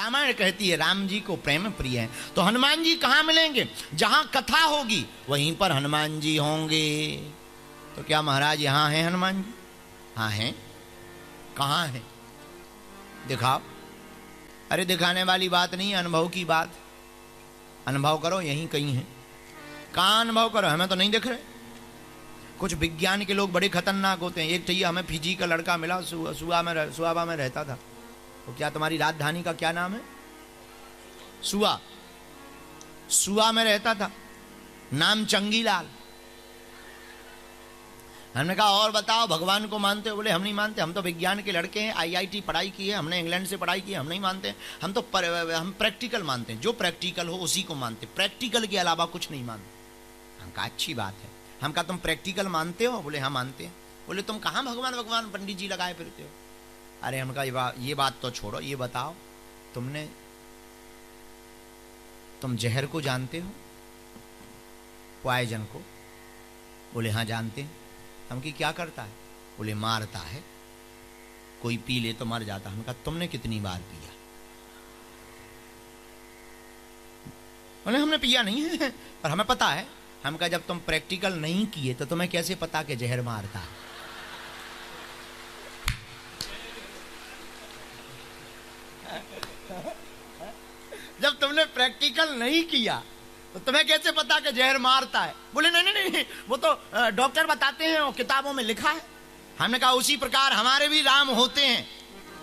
रामायण कहती है राम जी को प्रेम प्रिय है। तो हनुमान जी कहाँ मिलेंगे? जहां कथा होगी वहीं पर हनुमान जी होंगे। तो क्या महाराज यहां हैं हनुमान जी? हाँ हैं। कहाँ हैं? दिखाओ। अरे दिखाने वाली बात नहीं, अनुभव की बात। अनुभव करो, यहीं कहीं है। कहाँ अनुभव करो? हमें तो नहीं दिख रहे। कुछ विज्ञान के लोग बड़े खतरनाक होते हैं। एक चाहिए हमें फिजी का लड़का मिला, सुआबा में रहता था। तो क्या तुम्हारी राजधानी का क्या नाम है? सुआ में रहता था, नाम चंगीलाल। हमने कहा और बताओ भगवान को मानते हो? बोले हम नहीं मानते, हम तो विज्ञान के लड़के हैं, आईआईटी पढ़ाई की है हमने, इंग्लैंड से पढ़ाई की है, हम नहीं मानते। हम तो हम प्रैक्टिकल मानते हैं, जो प्रैक्टिकल हो उसी को मानते, प्रैक्टिकल के अलावा कुछ नहीं मानते। हम कहा अच्छी बात है। हम कहा तुम प्रैक्टिकल मानते हो? बोले हाँ मानते हैं। बोले तुम कहाँ भगवान भगवान पंडित जी लगाए फिरते हो? अरे हम कहा ये बात तो छोड़ो, ये बताओ तुम जहर को जानते हो? पॉइजन को? बोले हाँ जानते हैं। हम की क्या करता है? बोले मारता है, कोई पी ले तो मर जाता। हम कहा तुमने कितनी बार पिया? बोले हमने पिया नहीं है पर हमें पता है। हम कहा जब तुम प्रैक्टिकल नहीं किए तो तुम्हें कैसे पता कि जहर मारता है? जब तुमने प्रैक्टिकल नहीं किया तो तुम्हें कैसे पता कि जहर मारता है? बोले नहीं नहीं नहीं, वो तो डॉक्टर बताते हैं और किताबों में लिखा है। हमने कहा उसी प्रकार हमारे भी राम होते हैं।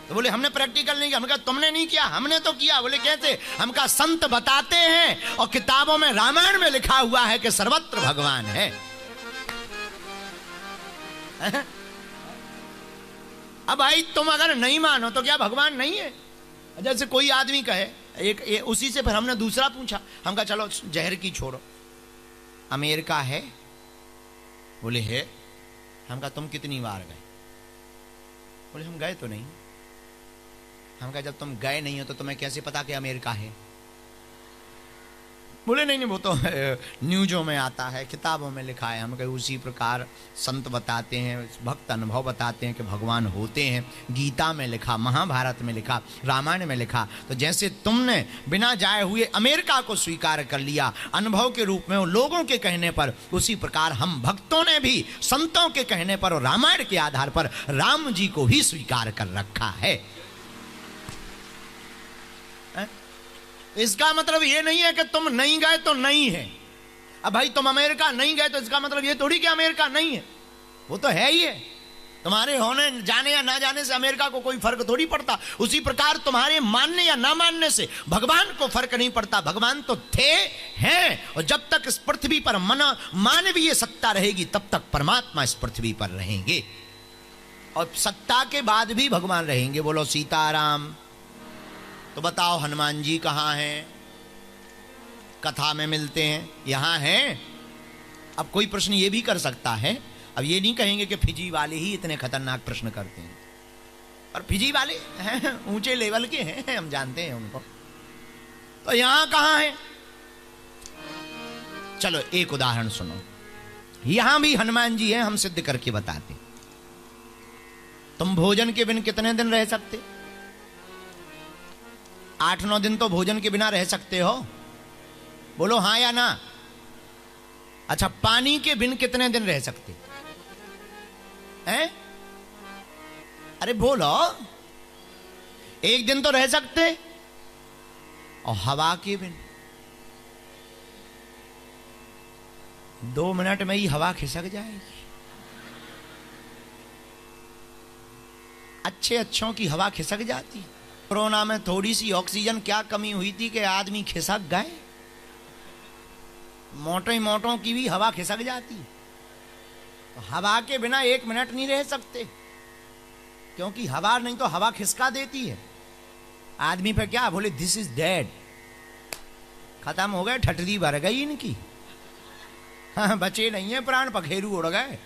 तो बोले हमने प्रैक्टिकल नहीं किया। हमने कहा तुमने नहीं किया, हमने तो किया। बोले कैसे? हम कहा संत बताते हैं और किताबों में रामायण में लिखा हुआ है कि सर्वत्र भगवान है। अब भाई तुम अगर नहीं मानो तो क्या भगवान नहीं है? जैसे कोई आदमी कहे उसी से फिर हमने दूसरा पूछा। हम कहा चलो जहर की छोड़ो, अमेरिका है? बोले है। हम कहा तुम कितनी बार गए? बोले हम गए तो नहीं। हम कहा जब तुम गए नहीं हो तो तुम्हें कैसे पता कि अमेरिका है? बोले नहीं नहीं, वो तो न्यूज़ों में आता है, किताबों में लिखा है। हम कहे उसी प्रकार संत बताते हैं, भक्त अनुभव बताते हैं कि भगवान होते हैं। गीता में लिखा, महाभारत में लिखा, रामायण में लिखा। तो जैसे तुमने बिना जाए हुए अमेरिका को स्वीकार कर लिया अनुभव के रूप में, लोगों के कहने पर, उसी प्रकार हम भक्तों ने भी संतों के कहने पर और रामायण के आधार पर राम जी को भी स्वीकार कर रखा है। इसका मतलब ये नहीं है कि तुम नहीं गए तो नहीं है। अब भाई तुम अमेरिका नहीं गए तो इसका मतलब ये थोड़ी कि अमेरिका नहीं है, वो तो है ही है। तुम्हारे होने जाने या ना जाने से अमेरिका को कोई फर्क थोड़ी पड़ता। उसी प्रकार तुम्हारे मानने या ना मानने से भगवान को फर्क नहीं पड़ता। भगवान तो थे, हैं, और जब तक इस पृथ्वी पर मानवीय सत्ता रहेगी तब तक परमात्मा इस पृथ्वी पर रहेंगे, और सत्ता के बाद भी भगवान रहेंगे। बोलो सीताराम। तो बताओ हनुमान जी कहाँ हैं? कथा में मिलते हैं, यहाँ हैं। अब कोई प्रश्न ये भी कर सकता है, अब ये नहीं कहेंगे कि फिजी वाले ही इतने खतरनाक प्रश्न करते हैं, और फिजी वाले हैं ऊंचे लेवल के हैं, हम जानते हैं उनको। तो यहाँ कहाँ हैं? चलो एक उदाहरण सुनो। यहां भी हनुमान जी हैं, हम सिद्ध करके बताते। तुम भोजन के बिन कितने दिन रह सकते? 8-9 दिन तो भोजन के बिना रह सकते हो। बोलो हाँ या ना। अच्छा, पानी के बिन कितने दिन रह सकते हैं? अरे बोलो। 1 दिन तो रह सकते। और हवा के बिन 2 मिनट में ही हवा खिसक जाएगी। अच्छों की हवा खिसक जाती। कोरोना में थोड़ी सी ऑक्सीजन क्या कमी हुई थी कि आदमी खिसक गए। मोटों की भी हवा खिसक जाती। तो हवा के बिना 1 मिनट नहीं रह सकते, क्योंकि हवा नहीं तो हवा खिसका देती है आदमी पे। क्या बोले? दिस इज डेड, खत्म हो गए, ठटरी भर गई इनकी। हाँ, बचे नहीं है प्राण, पखेरु उड़ गए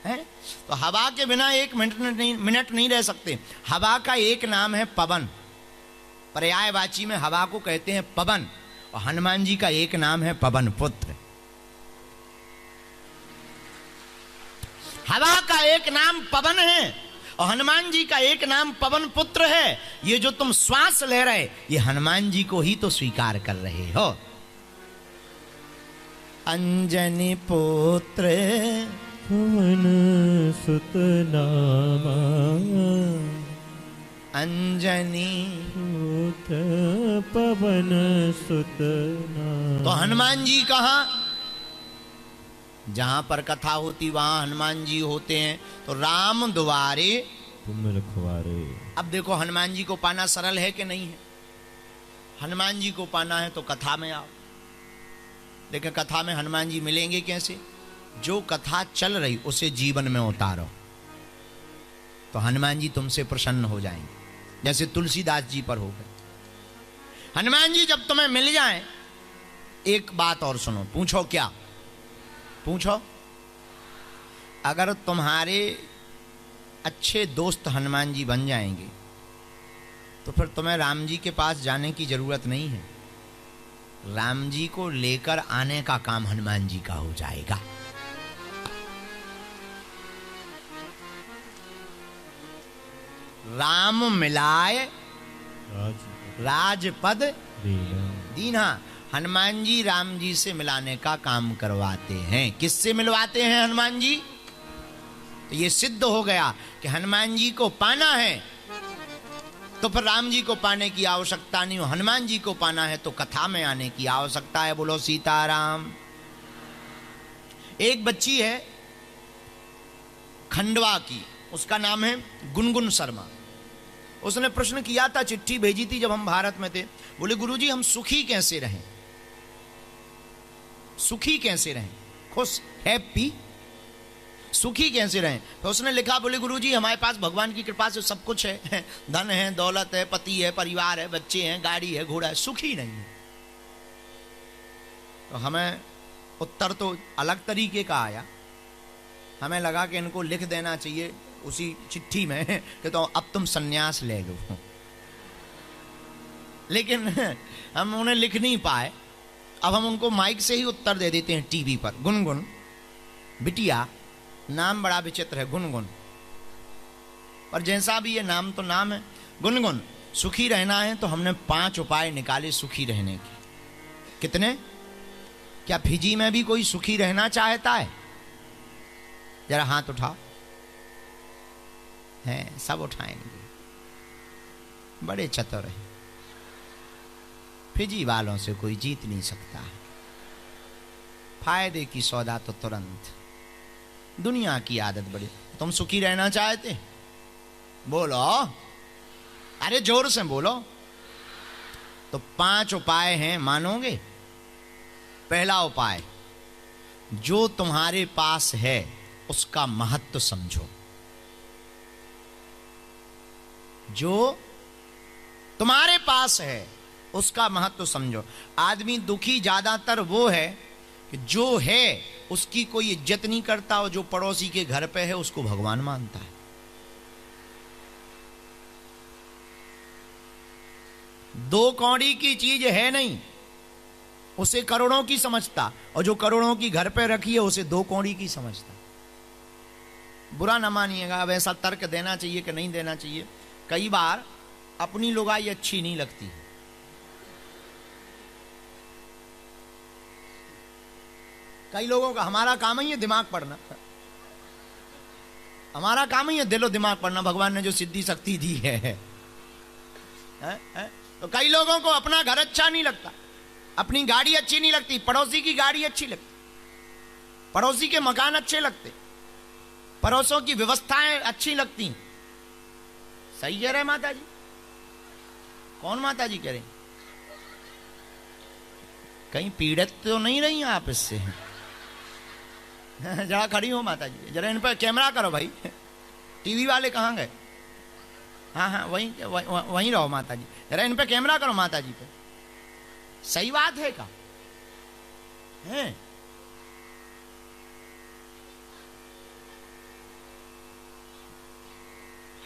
हैं। तो हवा के बिना 1 मिनट नहीं रह सकते। हवा का एक नाम है पवन, पर्यायवाची में हवा को कहते हैं पवन, और हनुमान जी का एक नाम है पवन पुत्र। हवा का एक नाम पवन है और हनुमान जी का एक नाम पवन पुत्र है। ये जो तुम श्वास ले रहे, ये हनुमान जी को ही तो स्वीकार कर रहे हो। अंजनी पुत्र पवन सुत नामा, अंजनी पुत्र पवन सुत नामा। तो हनुमान जी कहाँ? जहां पर कथा होती वहां हनुमान जी होते हैं। तो राम द्वारे तुम रखवारे। अब देखो हनुमान जी को पाना सरल है कि नहीं है? हनुमान जी को पाना है तो कथा में आओ। लेकिन कथा में हनुमान जी मिलेंगे कैसे? जो कथा चल रही उसे जीवन में उतारो तो हनुमान जी तुमसे प्रसन्न हो जाएंगे, जैसे तुलसीदास जी पर हो गए। हनुमान जी जब तुम्हें मिल जाएं, एक बात और सुनो। पूछो क्या? पूछो। अगर तुम्हारे अच्छे दोस्त हनुमान जी बन जाएंगे तो फिर तुम्हें राम जी के पास जाने की जरूरत नहीं है। राम जी को लेकर आने का काम हनुमान जी का हो जाएगा। राम मिलाए राजपद दीना। हनुमान जी राम जी से मिलाने का काम करवाते हैं। किससे मिलवाते हैं हनुमान जी? तो ये सिद्ध हो गया कि हनुमान जी को पाना है तो फिर राम जी को पाने की आवश्यकता नहीं हो। हनुमान जी को पाना है तो कथा में आने की आवश्यकता है। बोलो सीताराम। एक बच्ची है खंडवा की, उसका नाम है गुनगुन शर्मा। उसने प्रश्न किया था, चिट्ठी भेजी थी जब हम भारत में थे। बोले गुरुजी हम सुखी कैसे रहें? सुखी कैसे रहें? खुश, हैप्पी, सुखी कैसे रहें? तो उसने लिखा, बोले गुरुजी हमारे पास भगवान की कृपा से सब कुछ है, धन है, दौलत है, पति है, परिवार है, बच्चे हैं, गाड़ी है, घोड़ा है, सुखी नहीं है। तो हमें उत्तर तो अलग तरीके का आया। हमें लगा कि इनको लिख देना चाहिए उसी चिट्ठी में कि तो अब तुम सन्यास ले लो। लेकिन हम उन्हें लिख नहीं पाए। अब हम उनको माइक से ही उत्तर दे देते हैं टीवी पर। गुनगुन बिटिया, नाम बड़ा विचित्र है गुनगुन, पर जैसा भी ये नाम तो नाम है। गुनगुन, सुखी रहना है तो हमने 5 उपाय निकाले सुखी रहने के। कितने? क्या फिजी में भी कोई सुखी रहना चाहता है? जरा हाथ उठाओ। हैं, सब उठाएंगे। बड़े चतुर हैं। फिजी वालों से कोई जीत नहीं सकता है। फायदे की सौदा तो तुरंत। दुनिया की आदत बड़ी। तुम सुखी रहना चाहते? बोलो, अरे जोर से बोलो। तो 5 उपाय हैं, मानोगे? पहला उपाय, जो तुम्हारे पास है उसका महत्व समझो। जो तुम्हारे पास है उसका महत्व समझो। आदमी दुखी ज्यादातर वो है कि जो है उसकी कोई इज्जत नहीं करता, और जो पड़ोसी के घर पे है उसको भगवान मानता है। दो कौड़ी की चीज है नहीं, उसे करोड़ों की समझता, और जो करोड़ों की घर पे रखी है उसे 2 कौड़ी की समझता। बुरा ना मानिएगा, अब ऐसा तर्क देना चाहिए कि नहीं देना चाहिए। कई बार अपनी लुगाई अच्छी नहीं लगती। कई लोगों का हमारा काम ही है दिमाग पढ़ना, हमारा काम ही है दिलो दिमाग पढ़ना। भगवान ने जो सिद्धि शक्ति दी है। तो कई लोगों को अपना घर अच्छा नहीं लगता, अपनी गाड़ी अच्छी नहीं लगती, पड़ोसी की गाड़ी अच्छी लगती, पड़ोसी के मकान अच्छे लगते, पड़ोसों की व्यवस्थाएं अच्छी लगती। सही कह रहे माता जी? कौन माता जी कह रहे? कहीं पीड़ित तो नहीं रही आप इससे? जरा खड़ी हो माता जी, जरा इन पर कैमरा करो भाई। टीवी वाले कहाँ गए? हाँ हाँ, वहीं रहो माता जी, जरा इन पे कैमरा करो माता जी पे। सही बात है का? है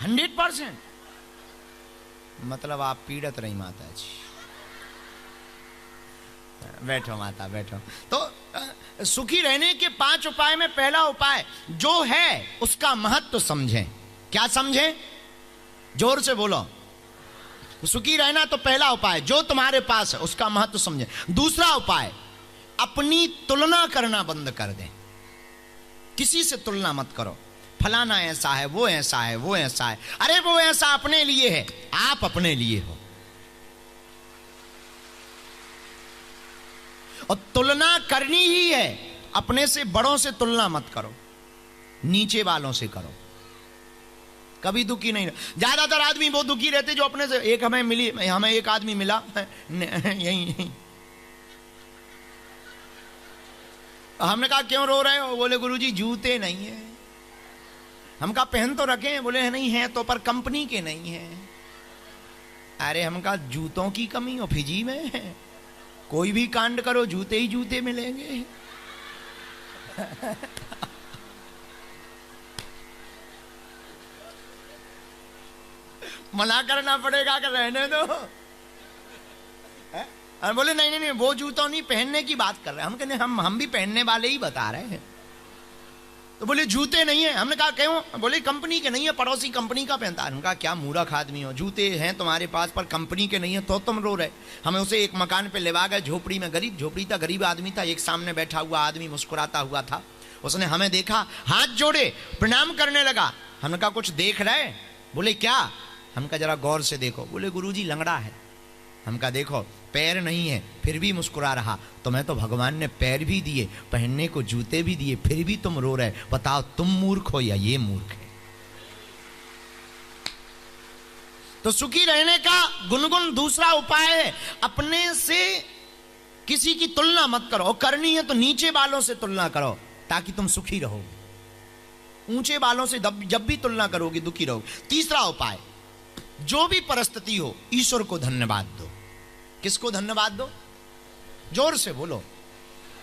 100%। मतलब आप पीड़ित रही माता जी। बैठो माता बैठो। तो सुखी रहने के 5 उपाय में पहला उपाय जो है उसका महत्व समझें। क्या समझे? जोर से बोलो। सुखी रहना तो पहला उपाय, जो तुम्हारे पास है उसका महत्व समझे। दूसरा उपाय, अपनी तुलना करना बंद कर दें। किसी से तुलना मत करो, फलाना ऐसा है, वो ऐसा है, वो ऐसा है। अरे वो ऐसा अपने लिए है, आप अपने लिए हो। और तुलना करनी ही है, अपने से बड़ों से तुलना मत करो, नीचे वालों से करो। कभी दुखी नहीं। ज्यादातर आदमी बहुत दुखी रहते जो अपने से। एक हमें एक आदमी मिला यही, हमने कहा क्यों रो रहे हो? बोले गुरुजी जूते नहीं है। हम कहा पहन तो रखे हैं। बोले नहीं है तो, पर कंपनी के नहीं है। अरे हम कहा जूतों की कमी हो फिजी में है, कोई भी कांड करो जूते ही जूते मिलेंगे। मना करना पड़ेगा कि रहने दो। और बोले नहीं नहीं वो जूतों नहीं, पहनने की बात कर रहे हैं। हम कहने हम भी पहनने वाले ही बता रहे हैं। तो बोले जूते नहीं है। हमने कहा क्यों? बोले कंपनी के नहीं है, पड़ोसी कंपनी का पहनता है। हमने कहा क्या मूर्ख आदमी हो, जूते हैं तुम्हारे पास पर कंपनी के नहीं है तो तुम रो रहे। हमें उसे एक मकान पे लेवा गए, झोपड़ी में, झोपड़ी था, गरीब आदमी था। एक सामने बैठा हुआ आदमी मुस्कुराता हुआ था। उसने हमें देखा, हाथ जोड़े, प्रणाम करने लगा। हमने कहा कुछ देख रहे? बोले क्या? हम कहा जरा गौर से देखो। बोले गुरुजी लंगड़ा है। हम कहा देखो पैर नहीं है फिर भी मुस्कुरा रहा। तुम्हें तो भगवान ने पैर भी दिए, पहनने को जूते भी दिए, फिर भी तुम रो रहे। बताओ तुम मूर्ख हो या ये मूर्ख है? तो सुखी रहने का गुनगुन दूसरा उपाय है, अपने से किसी की तुलना मत करो। करनी है तो नीचे वालों से तुलना करो ताकि तुम सुखी रहो। ऊंचे वालों से जब भी तुलना करोगे दुखी रहोगे। तीसरा उपाय, जो भी परिस्थिति हो ईश्वर को धन्यवाद दो। किसको धन्यवाद दो? जोर से बोलो।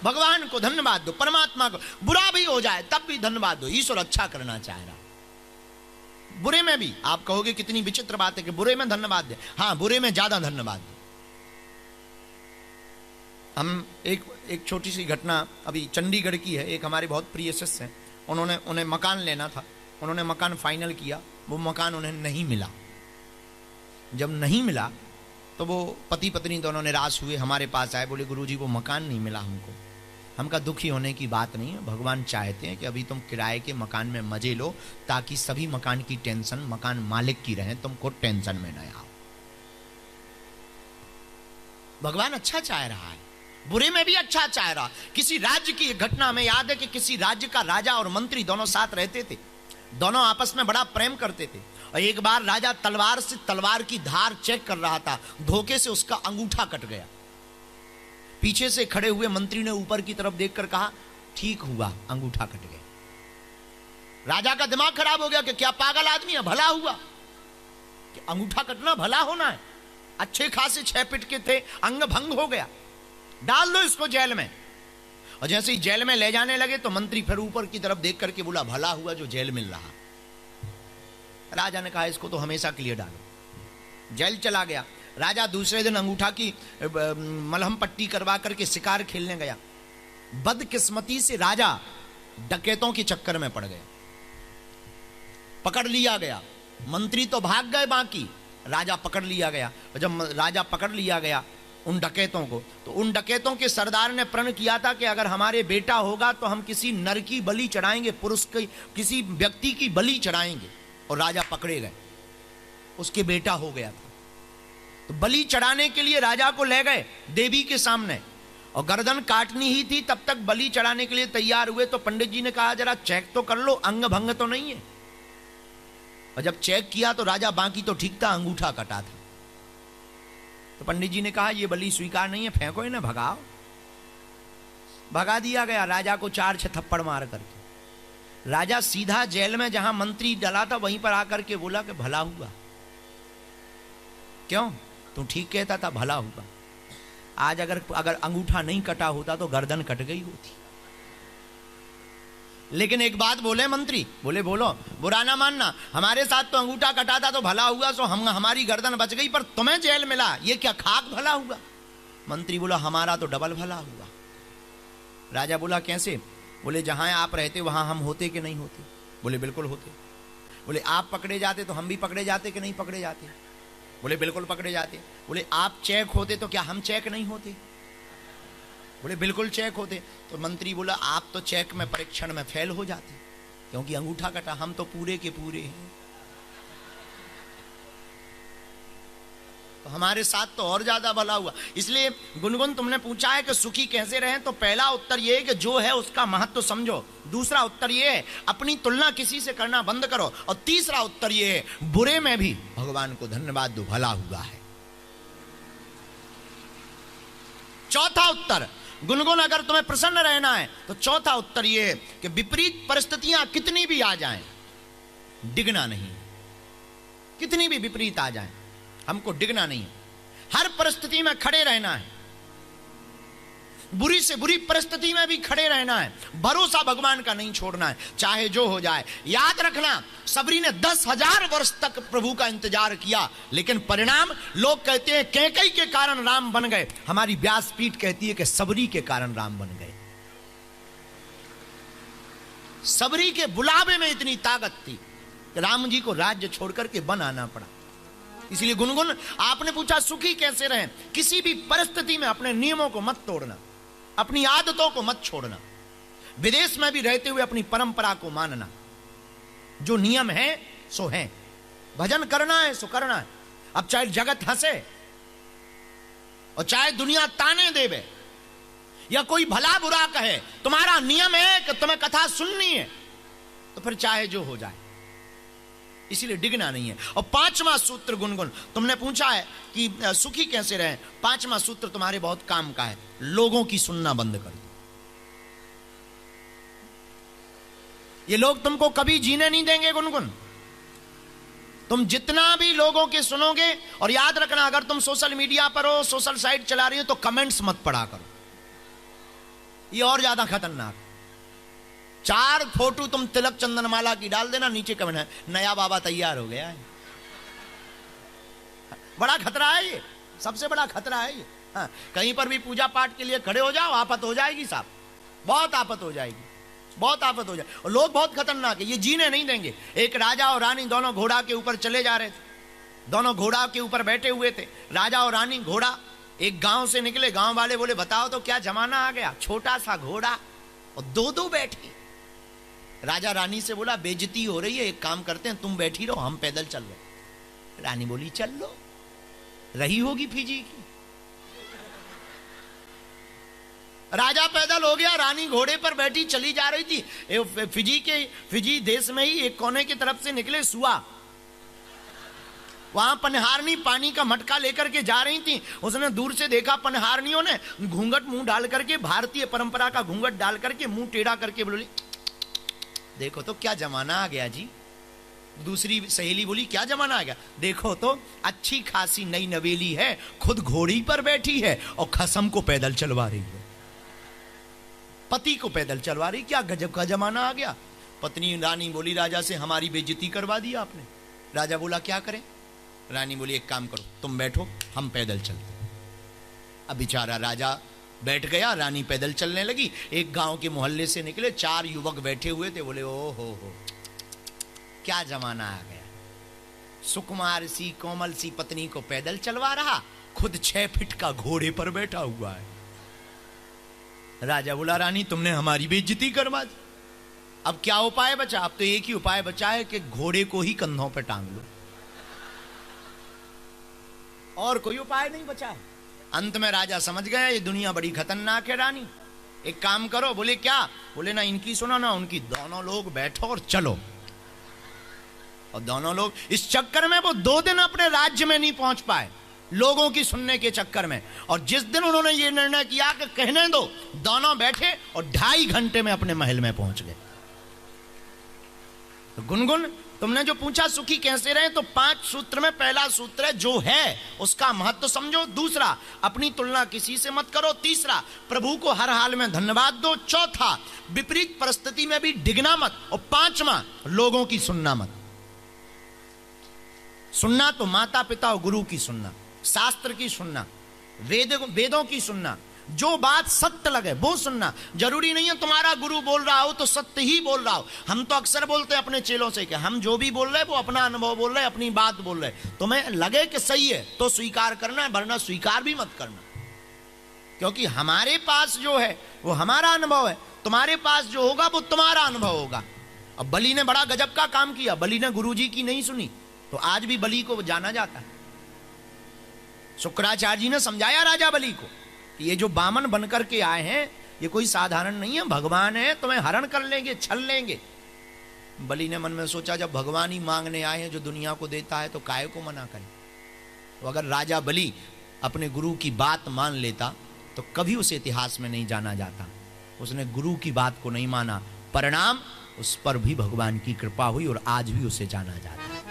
भगवान को धन्यवाद दो, परमात्मा को। बुरा भी हो जाए तब भी धन्यवाद दो, ईश्वर अच्छा करना चाह रहा। बुरे में भी आप कहोगे कितनी विचित्र बात है कि बुरे में धन्यवाद दे। हाँ, बुरे में ज्यादा धन्यवाद दो। हम एक छोटी सी घटना अभी चंडीगढ़ की है। एक हमारे बहुत प्रिय शिष्य हैं, उन्हें मकान लेना था। उन्होंने मकान फाइनल किया, वो मकान उन्हें नहीं मिला। जब नहीं मिला तो वो पति पत्नी दोनों निराश हुए, हमारे पास आए, बोले गुरुजी वो मकान नहीं मिला हमको। हम कहा दुखी होने की बात नहीं है, भगवान चाहते हैं कि अभी तुम किराए के मकान में मजे लो ताकि सभी मकान की टेंशन मकान मालिक की रहे, तुमको टेंशन में न आओ। भगवान अच्छा चाह रहा है, बुरे में भी अच्छा चाह रहा। किसी राज्य की घटना में याद है कि किसी राज्य का राजा और मंत्री दोनों साथ रहते थे, दोनों आपस में बड़ा प्रेम करते थे। और एक बार राजा तलवार से तलवार की धार चेक कर रहा था, धोखे से उसका अंगूठा कट गया। पीछे से खड़े हुए मंत्री ने ऊपर की तरफ देखकर कहा ठीक हुआ, अंगूठा कट गया। राजा का दिमाग खराब हो गया कि क्या पागल आदमी है, भला हुआ कि अंगूठा कटना भला होना है। अच्छे खासे 6 फीट के थे, अंग भंग हो गया, डाल दो इसको जेल में। और जैसे ही जेल में ले जाने लगे तो मंत्री फिर ऊपर की तरफ देख करके बोला भला हुआ जो जेल मिल रहा। राजा ने कहा इसको तो हमेशा के लिए डालो। जेल चला गया। राजा दूसरे दिन अंगूठा की मलहम पट्टी करवा करके शिकार खेलने गया। बदकिस्मती से राजा डकैतों के चक्कर में पड़ गया, पकड़ लिया गया। मंत्री तो भाग गए, बाकी राजा पकड़ लिया गया। और जब राजा पकड़ लिया गया उन डकैतों को, तो उन डकैतों के सरदार ने प्रण किया था कि अगर हमारे बेटा होगा तो हम किसी नर की बलि चढ़ाएंगे, पुरुष की किसी व्यक्ति की बलि चढ़ाएंगे। और राजा पकड़े गए, उसके बेटा हो गया था। तो बलि चढ़ाने के लिए राजा को ले गए देवी के सामने, और गर्दन काटनी ही थी। तब तक बलि चढ़ाने के लिए तैयार हुए तो पंडित जी ने कहा जरा चेक तो कर लो, अंग भंग तो नहीं है। और जब चेक किया तो राजा बाकी तो ठीक था, अंगूठा कटा था। तो पंडित जी ने कहा ये बलि स्वीकार नहीं है, फेंको इन्हें, भगाओ। भगा दिया गया राजा को 4-6 थप्पड़ मार करके। राजा सीधा जेल में जहां मंत्री डला था वहीं पर आकर के बोला कि भला हुआ। क्यों? तू ठीक कहता था, भला हुआ। आज अगर अंगूठा नहीं कटा होता तो गर्दन कट गई होती। लेकिन एक बात बोले मंत्री, बोले बोलो, बुरा ना मानना, हमारे साथ तो अंगूठा कटा था तो भला हुआ, सो हमारी गर्दन बच गई, पर तुम्हें जेल मिला, ये क्या खाक भला हुआ? मंत्री बोला हमारा तो डबल भला हुआ। राजा बोला कैसे? बोले जहां आप रहते वहां हम होते कि नहीं होते? बोले बिल्कुल होते। बोले आप पकड़े जाते तो हम भी पकड़े जाते कि नहीं पकड़े जाते? बोले बिल्कुल पकड़े जाते। बोले आप चेक होते तो क्या हम चेक नहीं होते? बोले बिल्कुल चेक होते। तो मंत्री बोला आप तो चेक में परीक्षण में फेल हो जाते, क्योंकि अंगूठा कटा, हम तो पूरे के पूरे हैं। तो हमारे साथ तो और ज्यादा भला हुआ। इसलिए गुनगुन तुमने पूछा है कि सुखी कैसे रहें, तो पहला उत्तर यह है कि जो है उसका महत्व समझो। दूसरा उत्तर यह है अपनी तुलना किसी से करना बंद करो। और तीसरा उत्तर यह है बुरे में भी भगवान को धन्यवाद दो, भला हुआ है। चौथा उत्तर गुनगुन, अगर तुम्हें प्रसन्न रहना है तो चौथा उत्तर यह है कि विपरीत परिस्थितियां कितनी भी आ जाएं, डिगना नहीं। कितनी भी विपरीत आ जाएं, हमको डिगना नहीं है। हर परिस्थिति में खड़े रहना है, बुरी से बुरी परिस्थिति में भी खड़े रहना है। भरोसा भगवान का नहीं छोड़ना है, चाहे जो हो जाए। याद रखना, सबरी ने 10,000 वर्ष तक प्रभु का इंतजार किया, लेकिन परिणाम लोग कहते हैं कैकई के कारण राम बन गए। हमारी व्यासपीठ कहती है कि सबरी के कारण राम बन गए। सबरी के बुलावे में इतनी ताकत थी कि राम जी को राज्य छोड़कर के वन आना पड़ा। इसलिए गुनगुन, आपने पूछा सुखी कैसे रहें, किसी भी परिस्थिति में अपने नियमों को मत तोड़ना, अपनी आदतों को मत छोड़ना। विदेश में भी रहते हुए अपनी परंपरा को मानना। जो नियम है सो है, भजन करना है सो करना है। अब चाहे जगत हंसे और चाहे दुनिया ताने देवे या कोई भला बुरा कहे, तुम्हारा नियम है कि तुम्हें कथा सुननी है, तो फिर चाहे जो हो जाए, इसीलिए डिगना नहीं है। और पांचवा सूत्र गुनगुन, तुमने पूछा है कि सुखी कैसे रहें। पांचवा सूत्र तुम्हारे बहुत काम का है, लोगों की सुनना बंद कर दो। ये लोग तुमको कभी जीने नहीं देंगे गुनगुन। तुम जितना भी लोगों के सुनोगे, और याद रखना अगर तुम सोशल मीडिया पर हो, सोशल साइट चला रही हो, तो कमेंट्स मत पढ़ा करो, ये और ज्यादा खतरनाक। 4 फोटो तुम तिलक चंदनमाला की डाल देना, नीचे कमेंट है नया बाबा तैयार हो गया है। बड़ा खतरा है ये, सबसे बड़ा खतरा है ये। हाँ, कहीं पर भी पूजा पाठ के लिए खड़े हो जाओ, आफत हो जाएगी साहब, बहुत आफत हो जाएगी, बहुत आफत हो जाए। और लोग बहुत खतरनाक है, ये जीने नहीं देंगे। एक राजा और रानी दोनों घोड़ा के ऊपर चले जा रहे थे, दोनों घोड़ा के ऊपर बैठे हुए थे, राजा और रानी। घोड़ा एक गांव से निकले, गांव वाले बोले बताओ तो क्या जमाना आ गया, छोटा सा घोड़ा और दो बैठे। राजा रानी से बोला बेइज्जती हो रही है, एक काम करते हैं तुम बैठी रहो, हम पैदल चल रहे। रानी बोली चल लो, रही होगी फिजी की। राजा पैदल हो गया, रानी घोड़े पर बैठी चली जा रही थी। फिजी देश में ही एक कोने की तरफ से निकले सुआ, वहां पनहारनी पानी का मटका लेकर के जा रही थी। उसने दूर से देखा, पनहारनियों ने घूंघट मुंह डाल करके, भारतीय परंपरा का घूंघट डाल करके मुंह टेढ़ा करके बोली देखो तो क्या जमाना आ गया जी। दूसरी सहेली बोली क्या जमाना आ गया, देखो तो अच्छी खासी नई नवेली है, खुद घोड़ी पर बैठी है और खसम को पैदल चलवा रही है, पति को पैदल चलवा रही, क्या गजब का जमाना आ गया। पत्नी रानी बोली राजा से हमारी बेइज्जती करवा दी आपने। राजा बोला क्या करें। रानी बोली एक काम करो, तुम बैठो, हम पैदल चलते। अब बेचारा राजा बैठ गया, रानी पैदल चलने लगी। एक गांव के मोहल्ले से निकले, 4 युवक बैठे हुए थे। बोले ओ हो क्या जमाना आ गया, सुकुमार सी कोमल सी पत्नी को पैदल चलवा रहा, खुद 6 फीट का घोड़े पर बैठा हुआ है। राजा बोला रानी तुमने हमारी बेइज्जती करवा दी, अब क्या उपाय बचा। अब तो एक ही उपाय बचा है कि घोड़े को ही कंधों पर टांग लो, और कोई उपाय नहीं बचा है। अंत में राजा समझ गया ये दुनिया बड़ी खतरनाक है। रानी एक काम करो। बोले क्या। बोले ना इनकी सुनो ना उनकी, दोनों लोग बैठो और चलो। और दोनों लोग, इस चक्कर में वो 2 दिन अपने राज्य में नहीं पहुंच पाए, लोगों की सुनने के चक्कर में। और जिस दिन उन्होंने ये निर्णय किया कि कहने दो, दोनों बैठे और 2.5 घंटे में अपने महल में पहुंच गए। तो गुनगुन तुमने जो पूछा सुखी कैसे रहे, तो 5 सूत्र में पहला सूत्र है जो है उसका महत्व समझो। दूसरा, अपनी तुलना किसी से मत करो। तीसरा, प्रभु को हर हाल में धन्यवाद दो। चौथा, विपरीत परिस्थिति में भी डिगना मत। और 5वां, लोगों की सुनना मत। सुनना तो माता पिता और गुरु की सुनना, शास्त्र की सुनना, वेदों की सुनना, जो बात सत्य लगे वो सुनना। जरूरी नहीं है तुम्हारा गुरु बोल रहा हो तो सत्य ही बोल रहा हो। हम तो अक्सर बोलते हैं अपने चेलों से कि हम जो भी बोल रहे हैं वो अपना अनुभव बोल रहे हैं, अपनी बात बोल रहे हैं। तुम्हें लगे कि सही है तो स्वीकार करना है, वरना स्वीकार भी मत करना। क्योंकि हमारे पास जो है वो हमारा अनुभव है, तुम्हारे पास जो होगा वो तुम्हारा अनुभव होगा। अब बलि ने बड़ा गजब का काम किया, बलि ने गुरुजी की नहीं सुनी तो आज भी बलि को जाना जाता है। शुक्राचार्य जी ने समझाया राजा बलि को कि ये जो बामन बनकर के आए हैं ये कोई साधारण नहीं है, भगवान है, तुम्हें हरण कर लेंगे, छल लेंगे। बलि ने मन में सोचा जब भगवान ही मांगने आए हैं जो दुनिया को देता है तो काहे को मना करें। तो अगर राजा बलि अपने गुरु की बात मान लेता तो कभी उस इतिहास में नहीं जाना जाता। उसने गुरु की बात को नहीं माना, परिणाम उस पर भी भगवान की कृपा हुई और आज भी उसे जाना जाता है।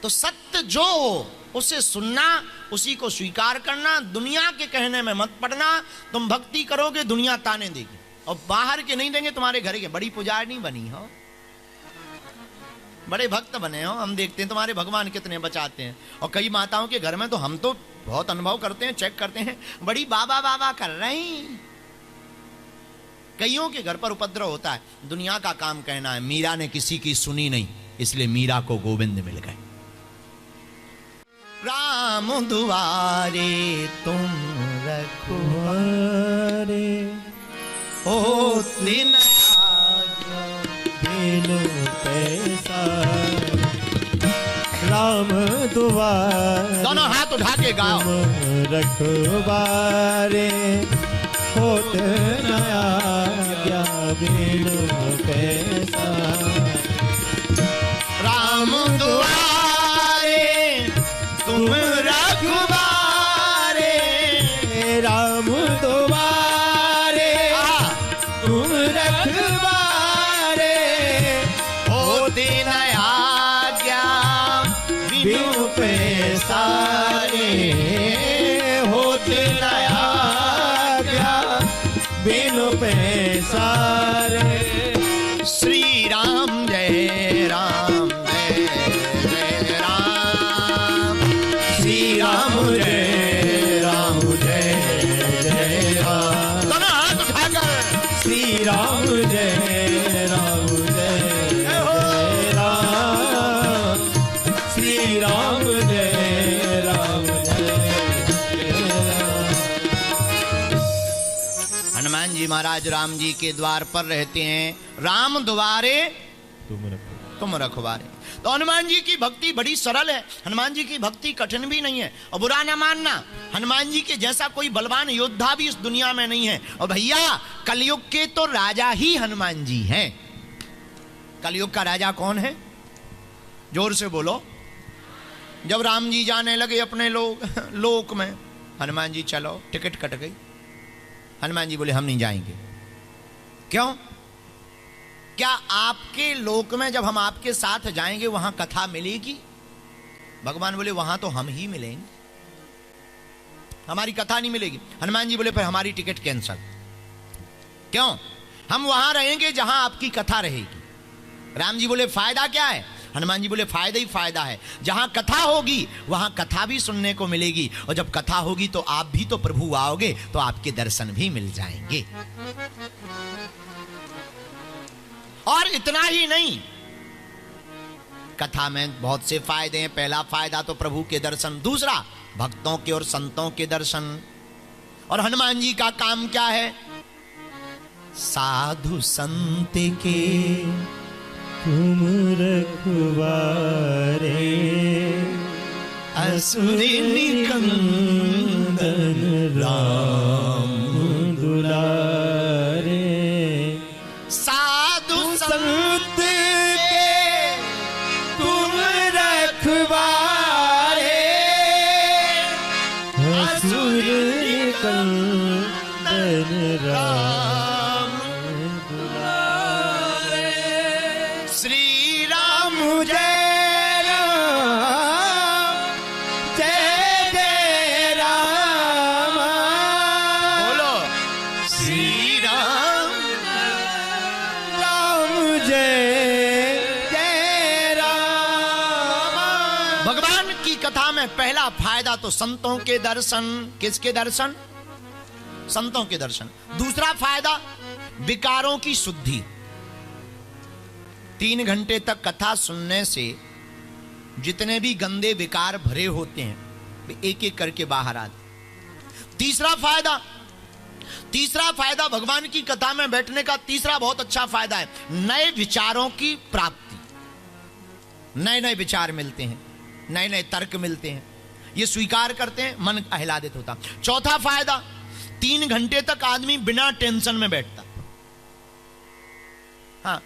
तो सत्य जो हो उसे सुनना, उसी को स्वीकार करना, दुनिया के कहने में मत पड़ना। तुम भक्ति करोगे दुनिया ताने देगी और बाहर के नहीं देंगे, तुम्हारे घर के। बड़ी पुजारी बनी हो, बड़े भक्त बने हो, हम देखते हैं तुम्हारे भगवान कितने बचाते हैं। और कई माताओं के घर में तो हम तो बहुत अनुभव करते हैं, चेक करते हैं, बड़ी बाबा बाबा कर रही। कईयों के घर पर उपद्रव होता है, दुनिया का काम कहना है। मीरा ने किसी की सुनी नहीं, इसलिए मीरा को गोविंद मिल गए। राम दुआरे तुम रखवारे हो दिन बिनु पैसा, राम दुआरे दोनों हाथ उठा के गाओ। रखवारे होत न आज्ञा बिनु पैसा, राम दुआरे तुम रखवारे, राम दुआरे तुम रखवारे हो दिन आज्ञा बिनु पैसारे, हो दिन आज्ञा बिनु पैसारे। श्री राम जय राम जय जय राम, श्री राम जय राम जय जय राम। दोनों हाथ उठाकर श्री राम जय राम जय जय राम, श्री राम जय राम जय जय राम। हनुमान जी महाराज राम जी के द्वार पर रहते हैं। राम द्वारे तुम रखवारे। तो हनुमान जी की भक्ति बड़ी सरल है, हनुमान जी की भक्ति कठिन भी नहीं है। और बुरा ना मानना, हनुमान जी के जैसा कोई बलवान योद्धा भी इस दुनिया में नहीं है। और भैया कलयुग के तो राजा ही हनुमान जी हैं। कलयुग का राजा कौन है? जोर से बोलो। जब राम जी जाने लगे अपने लोक में, हनुमान जी चलो, टिकट कट गई। हनुमान जी बोले हम नहीं जाएंगे। क्यों? क्या आपके लोक में जब हम आपके साथ जाएंगे वहां कथा मिलेगी? भगवान बोले वहां तो हम ही मिलेंगे, हमारी कथा नहीं मिलेगी। हनुमान जी बोले फिर हमारी टिकट कैंसल। क्यों? हम वहां रहेंगे जहां आपकी कथा रहेगी। राम जी बोले फायदा क्या है? हनुमान जी बोले फायदा ही फायदा है। जहां कथा होगी वहां कथा भी सुनने को मिलेगी, और जब कथा होगी तो आप भी तो प्रभु आओगे, तो आपके दर्शन भी मिल जाएंगे। और इतना ही नहीं, कथा में बहुत से फायदे हैं। पहला फायदा तो प्रभु के दर्शन, दूसरा भक्तों के और संतों के दर्शन। और हनुमान जी का काम क्या है? साधु संत के तुम रखवारे, असुर निकंदन राम दुलारे। साधु संत के तुम रखवारे, असुर निकंदन राम दुलारे। श्री राम जय राम जय जय राम। बोलो श्री राम राम जय जय राम। भगवान की कथा में पहला फायदा तो संतों के दर्शन। किसके दर्शन? संतों के दर्शन। दूसरा फायदा विकारों की शुद्धि। 3 घंटे तक कथा सुनने से जितने भी गंदे विकार भरे होते हैं वे एक एक करके बाहर आते। तीसरा फायदा भगवान की कथा में बैठने का तीसरा बहुत अच्छा फायदा है, नए विचारों की प्राप्ति। नए नए विचार मिलते हैं, नए नए तर्क मिलते हैं, ये स्वीकार करते हैं, मन आह्लादित होता। चौथा फायदा, 3 घंटे तक आदमी बिना टेंशन में बैठता। हाँ,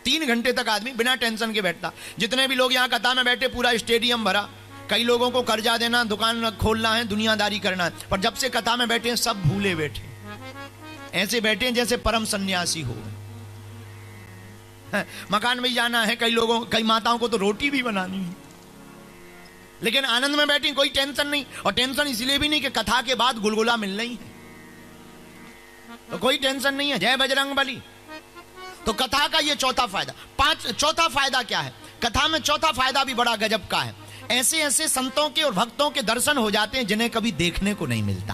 3 घंटे तक आदमी बिना टेंशन के बैठता। जितने भी लोग यहां कथा में बैठे, पूरा स्टेडियम भरा। कई लोगों को कर्जा देना, दुकान खोलना है, दुनियादारी करना है, पर जब से कथा में बैठे सब भूले बैठे, ऐसे बैठे जैसे परम सन्यासी हो। मकान में जाना है, कई माताओं को तो रोटी भी बनानी है, लेकिन आनंद में बैठी, कोई टेंशन नहीं। और टेंशन इसलिए भी नहीं कि कथा के बाद गुलगुला मिलना ही है, तो कोई टेंशन नहीं है। जय बजरंग बली। तो कथा का ये चौथा फायदा। चौथा फायदा क्या है? कथा में चौथा फायदा भी बड़ा गजब का है। ऐसे ऐसे संतों के और भक्तों के दर्शन हो जाते हैं जिन्हें कभी देखने को नहीं मिलता।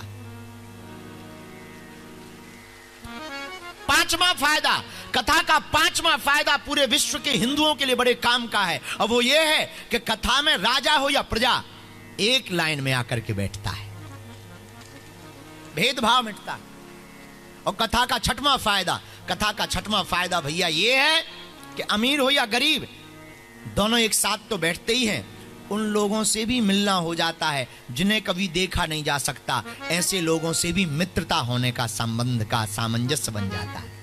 5वां फायदा, कथा का 5वां फायदा पूरे विश्व के हिंदुओं के लिए बड़े काम का है, और वो ये है कि कथा में राजा हो या प्रजा एक लाइन में आकर के बैठता है, भेदभाव मिटता है। और कथा का 6वां फायदा भैया ये है कि अमीर हो या गरीब दोनों एक साथ तो बैठते ही हैं, उन लोगों से भी मिलना हो जाता है जिन्हें कभी देखा नहीं जा सकता। ऐसे लोगों से भी मित्रता होने का, संबंध का सामंजस्य बन जाता है।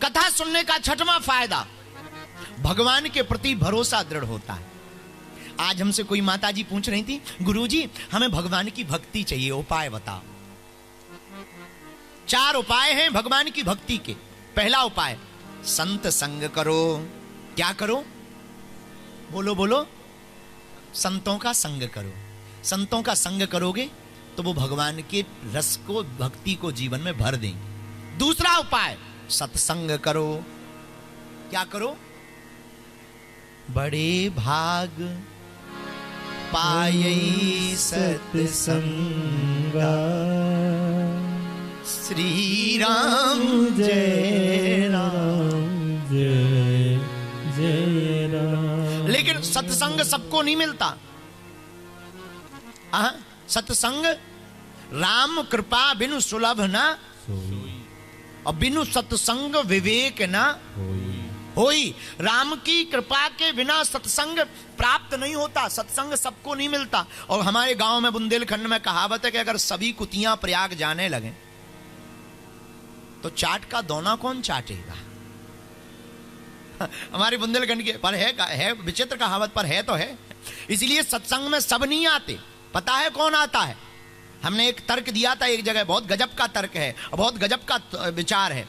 कथा सुनने का 6वां फायदा, भगवान के प्रति भरोसा दृढ़ होता है। आज हमसे कोई माताजी पूछ रही थी, गुरुजी हमें भगवान की भक्ति चाहिए, उपाय बताओ। 4 उपाय हैं भगवान की भक्ति के। पहला उपाय, संत संग करो। क्या करो? बोलो बोलो। संतों का संग करो। संतों का संग करोगे तो वो भगवान के रस को, भक्ति को जीवन में भर देंगे। दूसरा उपाय, सत्संग करो। क्या करो? बड़े भाग पायई सत्संगा, श्री राम जय राम जय जय राम। लेकिन सत्संग सबको नहीं मिलता। सत्संग राम कृपा बिनु सुलभ ना, और बिनु सत्संग विवेक ना होई। राम की कृपा के बिना सत्संग प्राप्त नहीं होता, सत्संग सबको नहीं मिलता। और हमारे गांव में बुंदेलखंड में कहावत है कि अगर सभी कुतियां प्रयाग जाने लगे तो चाट का दोना कौन चाटेगा? हमारे बुंदेलखंड के पर है विचित्र कहावत, पर है तो है। इसीलिए सत्संग में सब नहीं आते। पता है कौन आता है? हमने एक तर्क दिया था एक जगह, बहुत गजब का तर्क है, बहुत गजब का विचार है।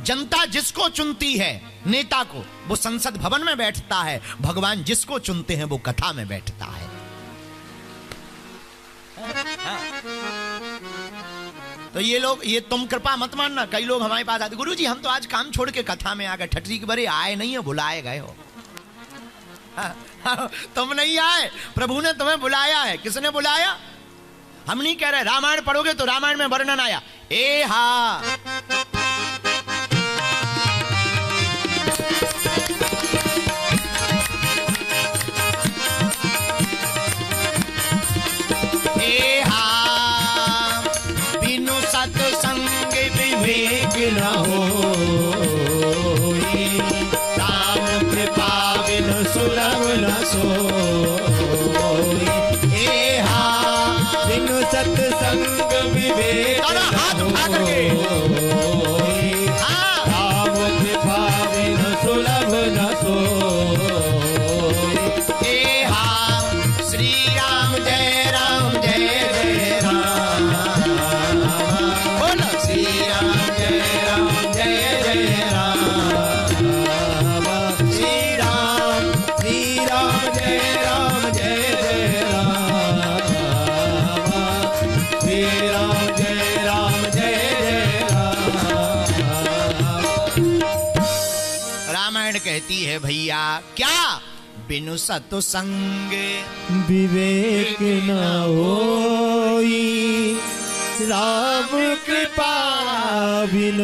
जनता जिसको चुनती है, नेता को, वो संसद भवन में बैठता है। भगवान जिसको चुनते हैं वो कथा में बैठता है। तो ये लोग, ये तुम कृपा मत मानना। कई लोग हमारे पास आते, गुरुजी हम तो आज काम छोड़ के कथा में आ गए। ठटरी के बरे आए नहीं हो, बुलाए गए हो। तुम नहीं आए, प्रभु ने तुम्हें बुलाया है। किसने बुलाया? हम नहीं कह रहे। रामायण पढ़ोगे तो रामायण में वर्णन आया, ए हा बिनु सत्संग विवेक न होई, राम कृपा बिनु सुलभ न सोई। बिनु सत्संग विवेक हाथ उठा करके, राम कृपा बिनु सुलभ न सोई। श्री राम जय राम जय जय राम। बोलो श्री राम जय राम जय जय राम। श्री राम जय राम जय जय राम। श्री राम जय राम जय जय राम। रामायण कहती है भैया क्या? बिनु सतसंग विवेक न होई, राम कृपा बिन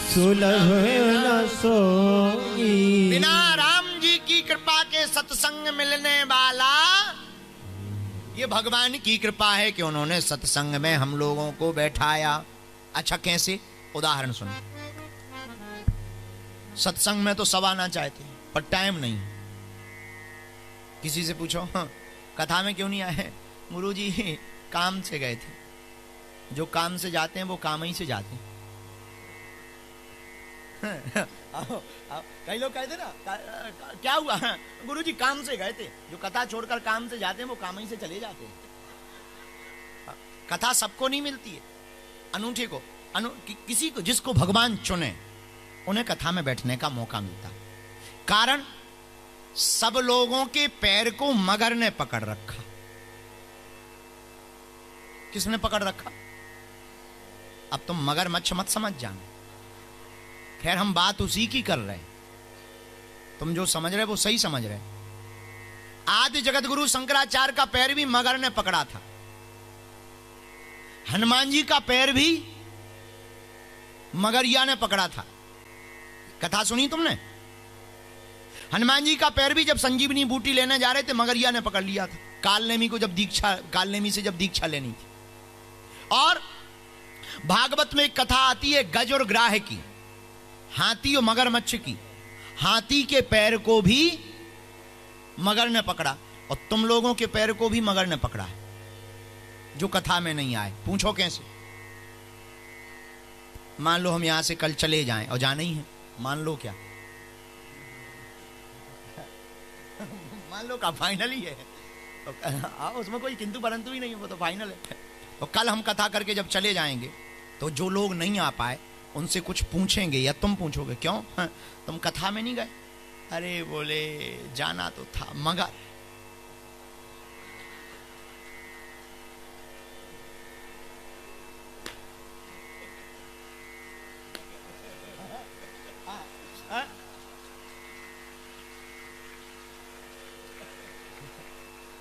सुलभ न सोई। बिना राम जी की कृपा के सत्संग मिलने वाला, ये भगवान की कृपा है कि उन्होंने सत्संग में हम लोगों को बैठाया। अच्छा कैसे? उदाहरण सुनो। सत्संग में तो सब आना चाहते हैं पर टाइम नहीं। किसी से पूछो, हाँ, कथा में क्यों नहीं आए? गुरुजी काम से गए थे। जो काम से जाते हैं वो काम ही से जाते हैं। कई लोग कहते ना, क्या हुआ? गुरुजी काम से गए थे। जो कथा छोड़कर काम से जाते हैं वो काम ही से चले जाते हैं। कथा सबको नहीं मिलती है, अनूठे को किसी को, जिसको भगवान चुने उन्हें कथा में बैठने का मौका मिलता। कारण सब लोगों के पैर को मगर ने पकड़ रखा। किसने पकड़ रखा? अब तुम मगरमच्छ मत समझ जाना। खैर हम बात उसी की कर रहे हैं। तुम जो समझ रहे वो सही समझ रहे। आदि जगत गुरु शंकराचार्य का पैर भी मगर ने पकड़ा था। हनुमान जी का पैर भी मगरिया ने पकड़ा था। कथा सुनी तुमने? हनुमान जी का पैर भी जब संजीवनी बूटी लेने जा रहे थे मगरिया ने पकड़ लिया था। कालनेमी से जब दीक्षा लेनी थी। और भागवत में एक कथा आती है गज और ग्राह की, हाथी और मगरमच्छ की। हाथी के पैर को भी मगर ने पकड़ा और तुम लोगों के पैर को भी मगर ने पकड़ा है, जो कथा में नहीं आए। पूछो कैसे? मान लो हम यहां से कल चले जाएं और जाना ही है, मान लो क्या? मान लो का फाइनल ही है तो उसमें कोई किंतु परंतु ही नहीं है, वो तो फाइनल है। तो कल हम कथा करके जब चले जाएंगे तो जो लोग नहीं आ पाए उनसे कुछ पूछेंगे या तुम पूछोगे क्यों? हाँ, तुम कथा में नहीं गए? अरे बोले जाना तो था मगर।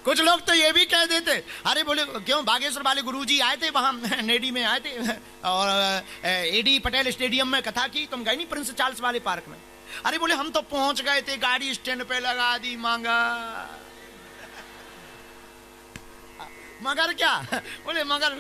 कुछ लोग तो ये भी कह देते, अरे बोले क्यों बागेश्वर वाले गुरुजी आए थे वहां नेडी में आए थे और एडी पटेल स्टेडियम में कथा की, तुम गए नहीं प्रिंस चार्ल्स वाले पार्क में? अरे बोले हम तो पहुंच गए थे, गाड़ी स्टैंड पे लगा दी। मगर क्या? बोले मगर,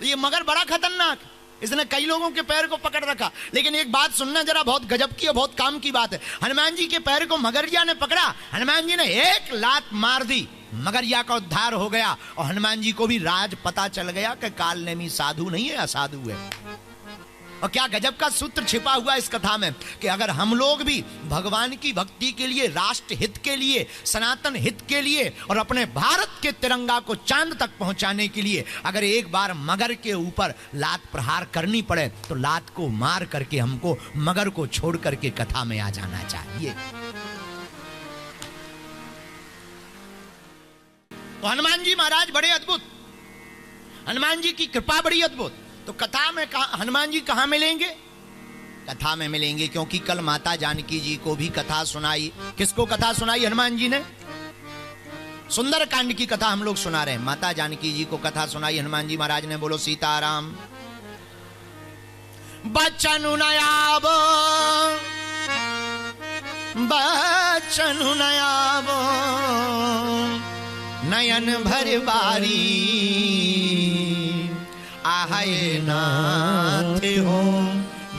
ये मगर बड़ा खतरनाक, इसने कई लोगों के पैर को पकड़ रखा। लेकिन एक बात सुनना जरा, बहुत गजब की और बहुत काम की बात है। हनुमान जी के पैर को मगरिया ने पकड़ा, हनुमान जी ने एक लात मार दी, मगरिया का उद्धार हो गया और हनुमान जी को भी राज पता चल गया कि कालनेमी साधु नहीं है, असाधु है। और क्या गजब का सूत्र छिपा हुआ इस कथा में कि अगर हम लोग भी भगवान की भक्ति के लिए, राष्ट्र हित के लिए, सनातन हित के लिए और अपने भारत के तिरंगा को चांद तक पहुंचाने के लिए अगर एक बार मगर के ऊपर लात प्रहार करनी पड़े तो लात को मार करके हमको मगर को छोड़ करके कथा में आ जाना चाहिए। तो हनुमान जी महाराज बड़े अद्भुत, हनुमान जी की कृपा बड़ी अद्भुत। तो कथा में हनुमान जी कहां मिलेंगे? कथा में मिलेंगे, क्योंकि कल माता जानकी जी को भी कथा सुनाई। किसको कथा सुनाई? हनुमान जी ने। सुंदर कांड की कथा हम लोग सुना रहे हैं। माता जानकी जी को कथा सुनाई हनुमान जी महाराज ने। बोलो सीताराम। बचनु नयाबो, बचनु नयाबो, नयन भर बारी, आहाय नाथ हो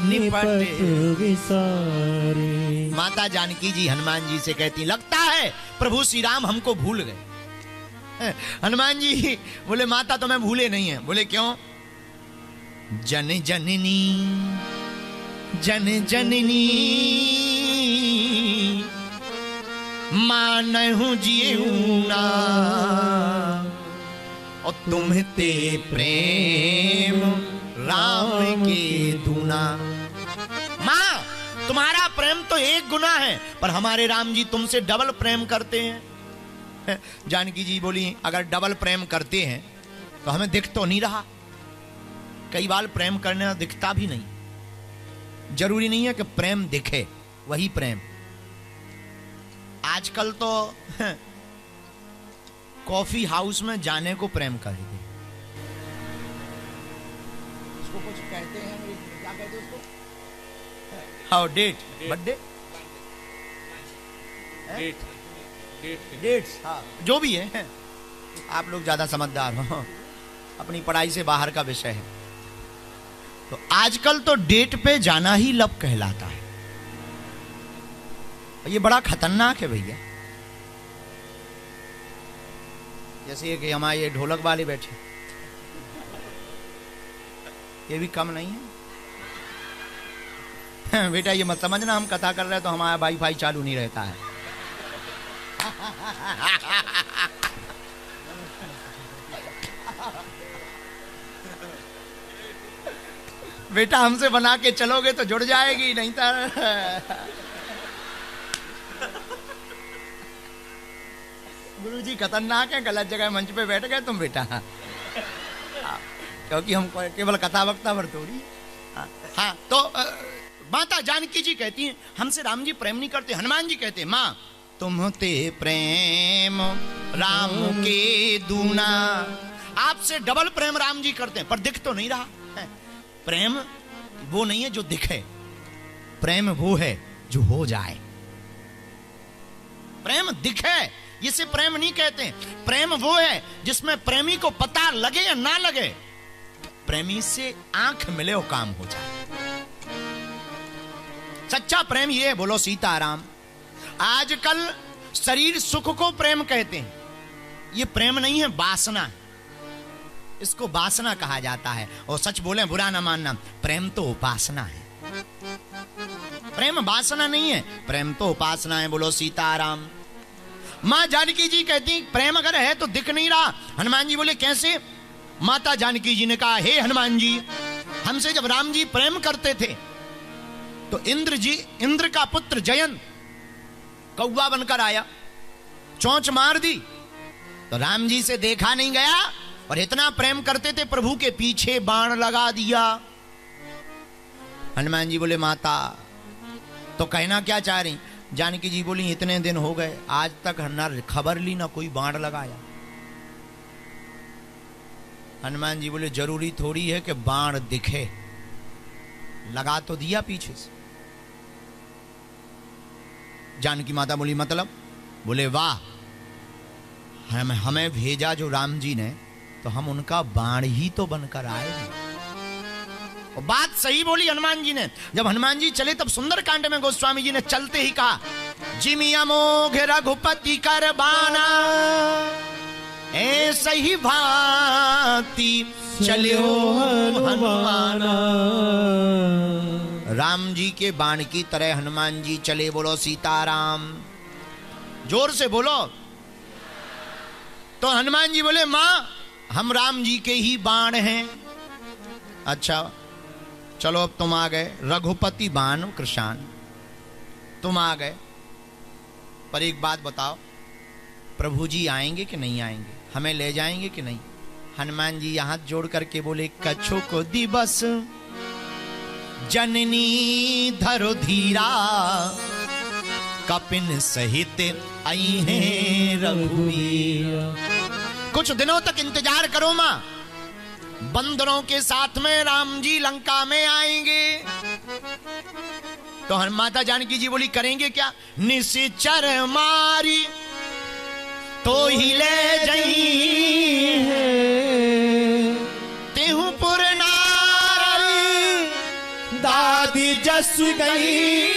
निपट विसारे। माता जानकी जी हनुमान जी से कहती, लगता है प्रभु श्री राम हमको भूल गए। हनुमान जी बोले माता तुम्हें भूले नहीं है। बोले क्यों? जन जननी जन जननी मानहु जीऊना, और तुम्हते प्रेम राम के दूना। मां तुम्हारा प्रेम तो एक गुना है पर हमारे राम जी तुमसे डबल प्रेम करते हैं। जानकी जी बोली अगर डबल प्रेम करते हैं तो हमें दिख तो नहीं रहा। कई बार प्रेम करने दिखता भी नहीं। जरूरी नहीं है कि प्रेम दिखे वही प्रेम। आजकल तो कॉफी हाउस में जाने को प्रेम कर दे। इसको कुछ कहते हैं, क्या कहते हैं उसको? हाँ, डेट, बर्थडे, डेट्स, हाँ, जो भी है। आप लोग ज्यादा समझदार हो, अपनी पढ़ाई से बाहर का विषय है। तो आजकल तो डेट पे जाना ही लव कहलाता है। ये बड़ा खतरनाक है भैया। जैसे कि हमारे ये ढोलक वाले बैठे, ये भी कम नहीं है। बेटा ये मत समझना हम कथा कर रहे हैं तो हमारा वाईफाई चालू नहीं रहता है। बेटा हमसे बना के चलोगे तो जुड़ जाएगी, नहीं तो गुरुजी खतरनाक है, गलत जगह मंच पे बैठ गए तुम बेटा। क्योंकि हम केवल कथा वक्ता पर थोड़ी। हाँ, तो माता जानकी जी कहती हैं हमसे राम जी प्रेम नहीं करते। हनुमान जी कहते हैं माँ तुमते प्रेम राम के दूना। आपसे डबल प्रेम राम जी करते हैं, पर दिख तो नहीं रहा है। प्रेम वो नहीं है जो दिखे, प्रेम वो है जो हो जाए। प्रेम दिखे इसे प्रेम नहीं कहते। प्रेम वो है जिसमें प्रेमी को पता लगे या ना लगे, प्रेमी से आंख मिले और काम हो जाए। सच्चा प्रेम ये है, बोलो सीताराम। आजकल शरीर सुख को प्रेम कहते हैं, ये प्रेम नहीं है, वासना है। इसको वासना कहा जाता है। और सच बोले बुरा ना मानना, प्रेम तो उपासना है। प्रेम वासना नहीं है, प्रेम तो उपासना है। बोलो सीताराम। मां जानकी जी कहती प्रेम अगर है तो दिख नहीं रहा। हनुमान जी बोले कैसे? माता जानकी जी ने कहा हे हनुमान जी, हमसे जब राम जी प्रेम करते थे तो इंद्र का पुत्र जयंत कौवा बनकर आया, चोंच मार दी तो राम जी से देखा नहीं गया, और इतना प्रेम करते थे प्रभु के पीछे बाण लगा दिया। हनुमान जी बोले माता तो कहना क्या चाह रही? जानकी जी बोली इतने दिन हो गए आज तक ना खबर ली ना कोई बाण लगाया। हनुमान जी बोले जरूरी थोड़ी है कि बाण दिखे, लगा तो दिया पीछे से। जानकी माता बोली मतलब? बोले वाह, हमें भेजा जो राम जी ने तो हम उनका बाण ही तो बनकर आए हैं। और बात सही बोली हनुमान जी ने। जब हनुमान जी चले तब सुंदर कांड में गोस्वामी जी ने चलते ही कहा जिमिया मोघ रघुपति कर बाना, ऐसे ही भांति चलियो हनुमान। राम जी के बाण की तरह हनुमान जी चले। बोलो सीताराम। जोर से बोलो। तो हनुमान जी बोले मां हम राम जी के ही बाण हैं। अच्छा चलो अब तुम आ गए, रघुपति बाण कृष्ण तुम आ गए, पर एक बात बताओ प्रभु जी आएंगे कि नहीं आएंगे, हमें ले जाएंगे कि नहीं? हनुमान जी हाथ जोड़ करके बोले कच्छो को दिवस जननी धरो धीरा, कपिन सहित आई हैं रघुवीर। कुछ दिनों तक इंतजार करो मां, बंदरों के साथ में राम जी लंका में आएंगे। तो माता जानकी जी बोली करेंगे क्या? निश्चर मारी तो ही ले जाई तेहू पुर नारी, दादी जस गई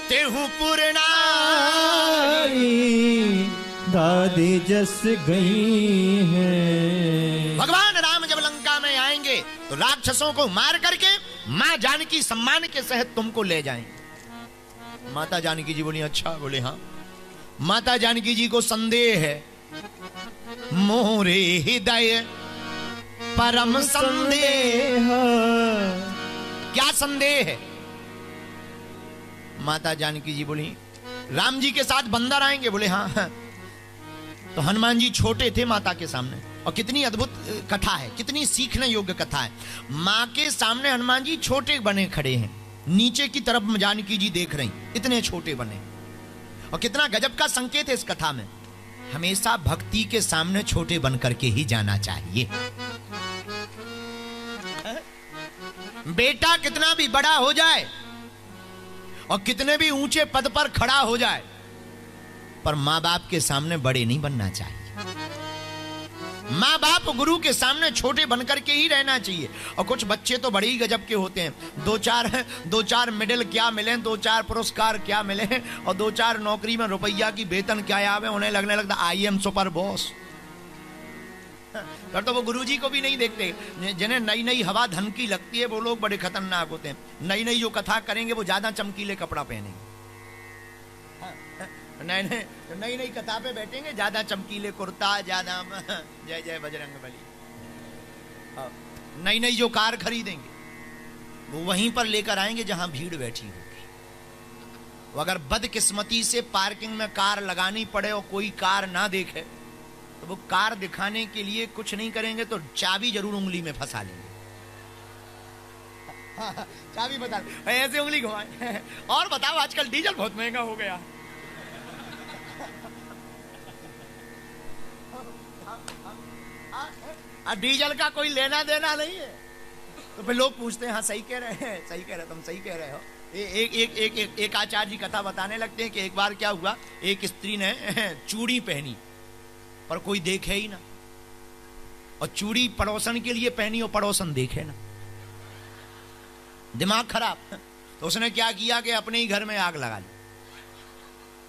तेहू पुर नारी, दादी जस गई है। भगवान राम जब लंका में आएंगे तो राक्षसों को मार करके मां जानकी सम्मान के सहित तुमको ले जाएंगे। माता जानकी जी बोली अच्छा। बोले हाँ। माता जानकी जी को संदेह है, मोरे हृदय परम संदेह। क्या संदेह है? माता जानकी जी बोली राम जी के साथ बंदर आएंगे। बोले हाँ। तो हनुमान जी छोटे थे माता के सामने, और कितनी अद्भुत कथा है, कितनी सीखने योग्य कथा है। माँ के सामने हनुमान जी छोटे बने खड़े हैं, नीचे की तरफ जानकी जी देख रही, इतने छोटे बने। और कितना गजब का संकेत है इस कथा में। हमेशा भक्ति के सामने छोटे बन करके ही जाना चाहिए। बेटा कितना भी बड़ा हो जाए और कितने भी ऊंचे पद पर खड़ा हो जाए, पर मां बाप के सामने बड़े नहीं बनना चाहिए। माँ बाप गुरु के सामने छोटे बनकर के ही रहना चाहिए। और कुछ बच्चे तो बड़े ही गजब के होते हैं, दो चार मेडल क्या मिले, 2-4 पुरस्कार क्या मिले, और 2-4 नौकरी में रुपया की वेतन क्या आवे, उन्हें लगने लगता आई एम सुपर बॉस। फिर तो वो गुरुजी को भी नहीं देखते। जिन्हें नई नई हवा धन की लगती है वो लोग बड़े खतरनाक होते हैं। नई नई जो कथा करेंगे वो ज्यादा चमकीले कपड़ा पहनेंगे। नई नई कथा पे बैठेंगे, ज्यादा चमकीले कुर्ता, ज्यादा जय जय बजरंग बली। नई नई जो कार खरीदेंगे वो वहीं पर लेकर आएंगे जहां भीड़ बैठी होगी। वो अगर बदकिस्मती से पार्किंग में कार लगानी पड़े और कोई कार ना देखे तो वो कार दिखाने के लिए कुछ नहीं करेंगे तो चाबी जरूर उंगली में फंसा लेंगे। चाबी बता ऐसे उंगली घुमाए और बताओ आजकल डीजल बहुत महंगा हो गया। डीजल का कोई लेना देना नहीं है तो फिर लोग पूछते हैं हाँ सही कह रहे हैं, सही कह रहे, तुम सही कह रहे हो। एक आचार्य जी कथा बताने लगते हैं कि एक बार क्या हुआ, एक स्त्री ने चूड़ी पहनी पर कोई देखे ही ना, और चूड़ी पड़ोसन के लिए पहनी और पड़ोसन देखे ना, दिमाग खराब। तो उसने क्या किया कि अपने ही घर में आग लगा ली,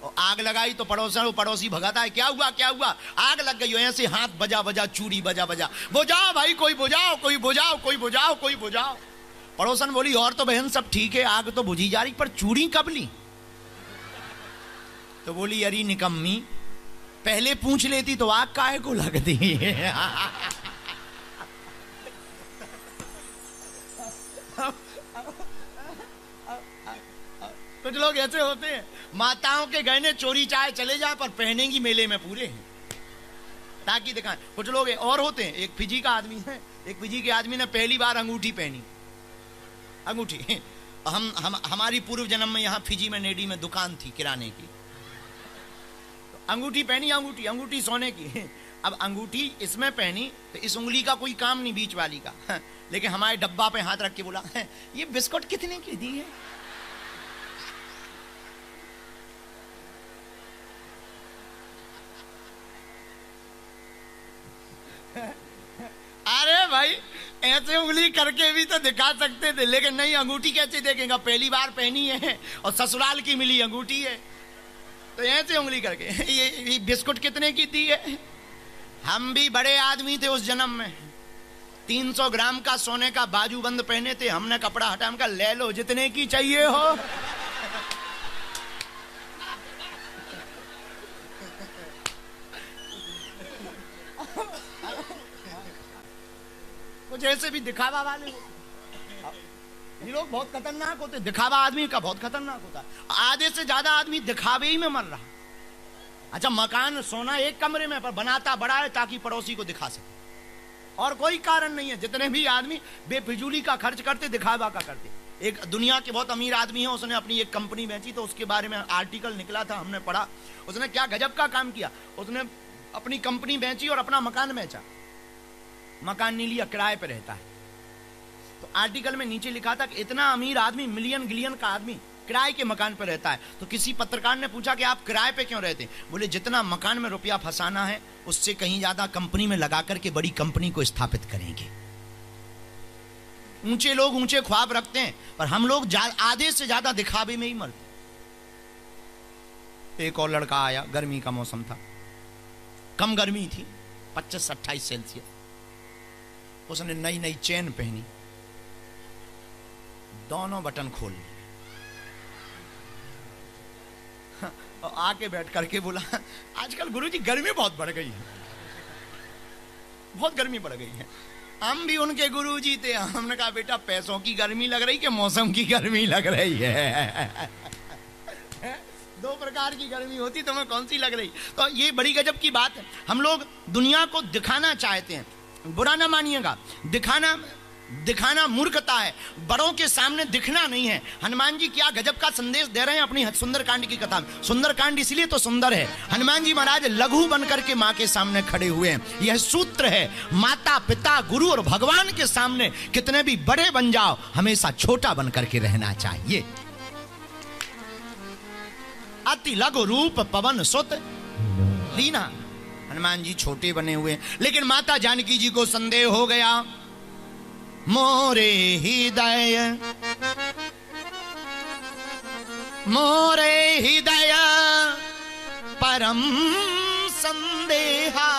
और आग लगाई तो पड़ोसी भगाता है, क्या हुआ क्या हुआ, आग लग गई। ऐसे हाथ बजा बजा, चूड़ी बजा बजा, बुझाओ भाई, कोई बुझाओ, कोई बुझाओ, कोई बुझाओ, कोई बुझाओ। पड़ोसन बोली और तो बहन सब ठीक है, आग तो बुझी जा रही, पर चूड़ी कब ली? तो बोली अरे निकम्मी, पहले पूछ लेती तो आग काहे को लगती। कुछ लोग ऐसे होते हैं, माताओं के गहने चोरी चाहे चले जाए पर पहनेंगी मेले में पूरे हैं ताकि दिखाएं। कुछ लोग और होते हैं, एक फिजी का आदमी है, एक फिजी के आदमी ने पहली बार अंगूठी पहनी। अंगूठी हमारी पूर्व जन्म में यहाँ फिजी में नेडी में दुकान थी किराने की, तो अंगूठी पहनी, अंगूठी सोने की। अब अंगूठी इसमें पहनी तो इस उंगली का कोई काम नहीं, बीच वाली का। लेकिन हमारे डब्बा पे हाथ रख के बोला ये बिस्कुट कितने की दी है? अरे भाई ऐसे उंगली करके भी तो दिखा सकते थे, लेकिन नहीं, अंगूठी कैसे देखेगा, पहली बार पहनी है और ससुराल की मिली अंगूठी है, तो ऐसे उंगली करके ये बिस्कुट कितने की दी है? हम भी बड़े आदमी थे उस जन्म में, 300 ग्राम का सोने का बाजूबंद पहने थे, हमने कपड़ा हटा, हमका ले लो जितने की चाहिए हो। कुछ ऐसे भी दिखावा वाले होते, ये लोग बहुत खतरनाक होते, दिखावा आदमी का बहुत खतरनाक होता है। आधे से ज्यादा आदमी दिखावे ही में मर रहा। अच्छा मकान सोना एक कमरे में, पर बनाता बड़ा है ताकि पड़ोसी को दिखा सके, और कोई कारण नहीं है। जितने भी आदमी बेफिजूली का खर्च करते, दिखावा का करते। एक दुनिया के बहुत अमीर आदमी है, उसने अपनी एक कंपनी बेची, तो उसके बारे में आर्टिकल निकला था, हमने पढ़ा। उसने क्या गजब का काम किया, उसने अपनी कंपनी बेची और अपना मकान बेचा। मकान नहीं लिया, किराए पे रहता है। तो आर्टिकल में नीचे लिखा था कि इतना अमीर आदमी, मिलियन गिलियन का आदमी किराए के मकान पे रहता है। तो किसी पत्रकार ने पूछा कि आप किराए पे क्यों रहते हैं? बोले जितना मकान में रुपया फंसाना है उससे कहीं ज्यादा कंपनी में लगा करके बड़ी कंपनी को स्थापित करेंगे। ऊंचे लोग ऊंचे ख्वाब रखते हैं, पर हम लोग आधे से ज्यादा दिखावे में ही मरते। एक और लड़का आया, गर्मी का मौसम था, कम गर्मी थी, 25-28 सेल्सियस। उसने नई नई चेन पहनी, दोनों बटन खोल लिए और आके बैठ करके बोला आजकल गुरुजी गर्मी बहुत बढ़ गई है, बहुत गर्मी बढ़ गई है। हम भी उनके गुरुजी थे, हमने कहा बेटा पैसों की गर्मी लग रही कि मौसम की गर्मी लग रही है? दो प्रकार की गर्मी होती, तुम्हें कौन सी लग रही? तो ये बड़ी गजब की बात है। हम लोग दुनिया को दिखाना चाहते हैं, बुरा ना मानिएगा, दिखाना दिखाना मूर्खता है, बड़ों के सामने दिखना नहीं है। हनुमान जी क्या गजब का संदेश दे रहे हैं अपनी सुंदरकांड की कथा में। सुंदरकांड इसलिए तो सुंदर है, हनुमान जी महाराज लघु बनकर के मां के सामने खड़े हुए हैं। यह सूत्र है, माता पिता गुरु और भगवान के सामने कितने भी बड़े बन जाओ, हमेशा छोटा बनकर के रहना चाहिए। अति लघु रूप पवन सुत लीना, हनुमान जी छोटे बने हुए, लेकिन माता जानकी जी को संदेह हो गया। मोरे हृदय परम संदेहा,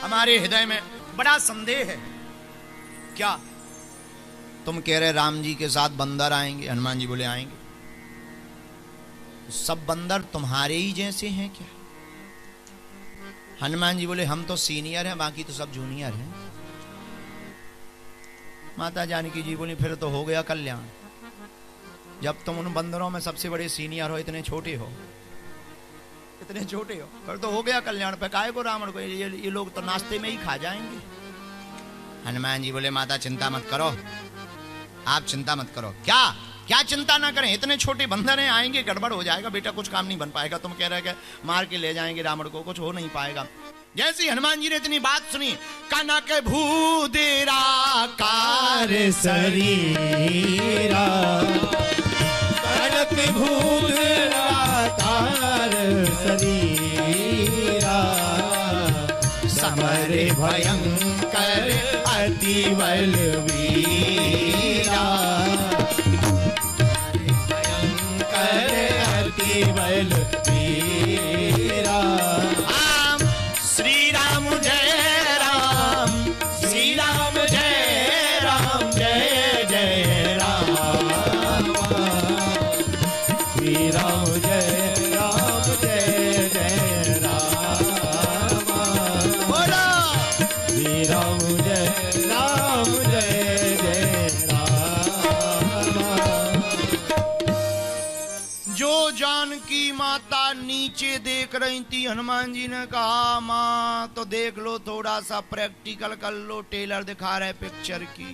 हमारे हृदय में बड़ा संदेह है। क्या तुम कह रहे राम जी के साथ बंदर आएंगे? हनुमान जी बोले आएंगे। सब बंदर तुम्हारे ही जैसे हैं क्या? हनुमान जी बोले हम तो सीनियर हैं, बाकी तो सब जूनियर हैं। माता जानकी जी बोली फिर तो हो गया कल्याण। जब तुम उन बंदरों में सबसे बड़े सीनियर हो, इतने छोटे हो, फिर तो हो गया कल्याण। पे काहे को रावण को, ये लोग तो नाश्ते में ही खा जाएंगे। हनुमान जी बोले माता चिंता मत करो, आप चिंता मत करो। क्या चिंता ना करें, इतने छोटे बंदर हैं, आएंगे गड़बड़ हो जाएगा बेटा, कुछ काम नहीं बन पाएगा। तुम कह रहे कि मार के ले जाएंगे रावण को, कुछ हो नहीं पाएगा। जैसे हनुमान जी ने इतनी बात सुनी, कनक भूदेरा कार शरीरा, कनक भूदेरा कार शरीरा, समरे भयंकर अति बलवीरा, भयंकर अति बलवीरा। श्री राम जय राम, श्री राम जय राम, जय जय राम, श्री राम जय राम, जय जय राम, बोलो श्री राम जय राम, जय जय राम। जो जानकी माता नीचे देख रही थी, हनुमान जी ने कहा माँ तो देख लो, थोड़ा सा प्रैक्टिकल कर लो, टेलर दिखा रहे पिक्चर की।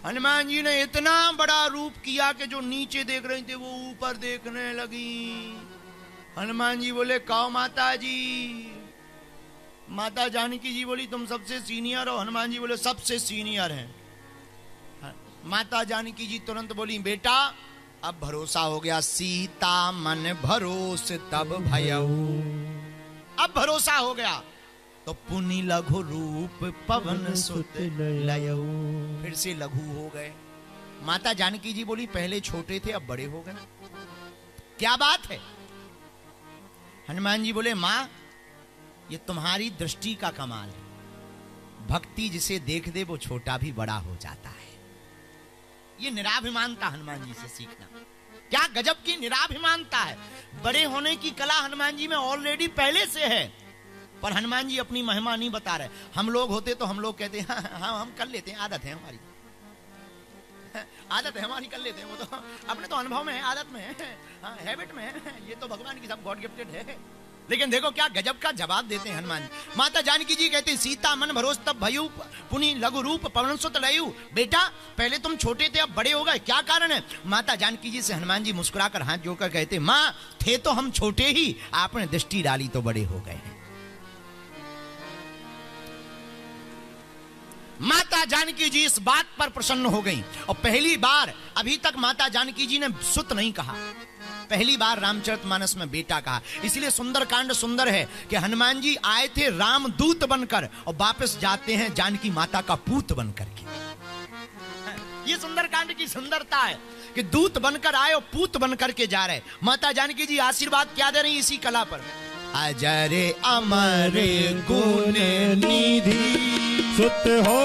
हनुमान जी ने इतना बड़ा रूप किया कि जो नीचे देख रही थी वो ऊपर देखने लगी। हनुमान जी बोले कहो माता जी। माता जानकी जी बोली तुम सबसे सीनियर हो। हनुमान जी बोले सबसे सीनियर हैं। माता जानकी जी तुरंत बोली बेटा अब भरोसा हो गया, सीता मन भरोस तब भयऊ। अब भरोसा हो गया तो पुनि लघु रूप पवन सुत लयऊ, फिर से लघु हो गए। माता जानकी जी बोली पहले छोटे थे अब बड़े हो गए, क्या बात है? हनुमान जी बोले मां ये तुम्हारी दृष्टि का कमाल है, भक्ति जिसे देख दे वो छोटा भी बड़ा हो जाता है। ये निराभिमानता हनुमान जी से सीखना, क्या गजब की निराभिमानता है। बड़े होने की कला हनुमान जी में ऑलरेडी पहले से है, पर हनुमान जी अपनी महिमा नहीं बता रहे। हम लोग होते तो हम लोग कहते हैं हाँ हम कर लेते हैं, आदत है हमारी, आदत है हमारी, कर लेते हैं। वो तो अपने तो अनुभव में है, आदत में है, हैबिट में है, ये तो भगवान की सब गॉड गिफ्टेड है। लेकिन देखो क्या गजब का जवाब देते हैं हनुमान जी। माता जानकी जी कहते हैं सीता मन भरोस तब भयू पुनि लघु रूप पवन सुत लयू। बेटा पहले तुम छोटे थे अब बड़े हो गए, क्या कारण है? माता जानकी जी से हनुमान जी मुस्कुराकर हाथ जोड़कर कहते माँ थे तो हम छोटे ही, आपने दृष्टि डाली तो बड़े हो गए हैं। माता जानकी जी इस बात पर प्रसन्न हो गई और पहली बार, अभी तक माता जानकी जी ने सुत नहीं कहा, पहली बार रामचरितमानस में बेटा कहा। इसलिए सुंदरकांड सुंदर है कि हनुमान जी आए थे रामदूत बनकर और वापस जाते हैं जानकी माता का पूत बनकर के। ये सुंदरकांड की सुंदरता है कि दूत बनकर आए और पूत बनकर के जा रहे। माता जानकी जी आशीर्वाद क्या दे रही इसी कला पर, अजरे अमर गुण निधि सुत हो,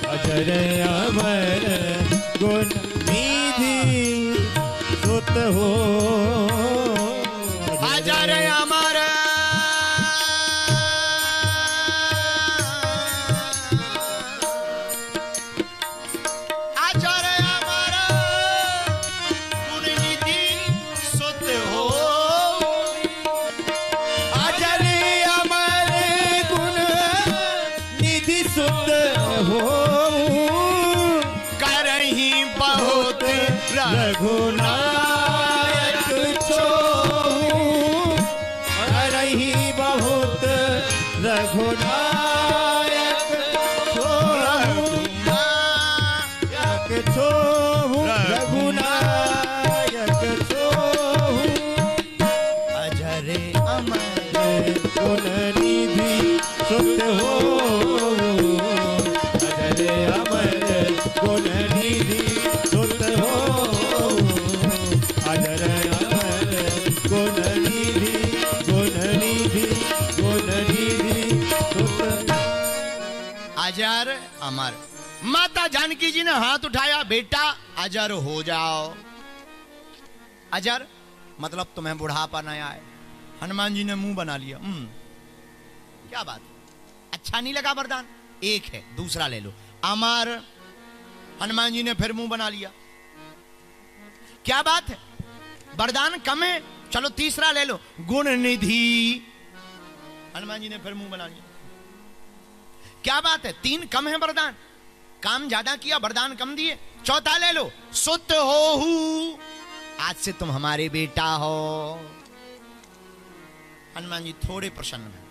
अजरे अमर गुण निधि सुत हो, अजर अमर अजर अमर गुण निधि सुत हो, अजरे अमर गुण रघुनायक छोहु रघुनायक छोहु अजर अमर गुण निधि सुत हो अजर अमर गुण निधि सुत हो अजर अमर गुण निधि गुण निधि गुण निधि सुत। अजर अमर। माता जानकी जी ने हाथ उठाया, बेटा अजर हो जाओ। अजर मतलब तुम्हें बुढ़ापा न आए। हनुमान जी ने मुंह बना लिया। क्या बात, अच्छा नहीं लगा वरदान? एक है, दूसरा ले लो। अमर, हनुमान जी ने फिर मुंह बना लिया। क्या बात है, वरदान कम है, चलो तीसरा ले लो। गुण निधि, हनुमान जी ने फिर मुंह बना लिया। क्या बात है, 3 कम है वरदान, काम ज्यादा किया, वरदान कम दिए। चौथा ले लो, सुत होहु, आज से तुम हमारे बेटा हो। हनुमान जी थोड़े प्रसन्न हैं।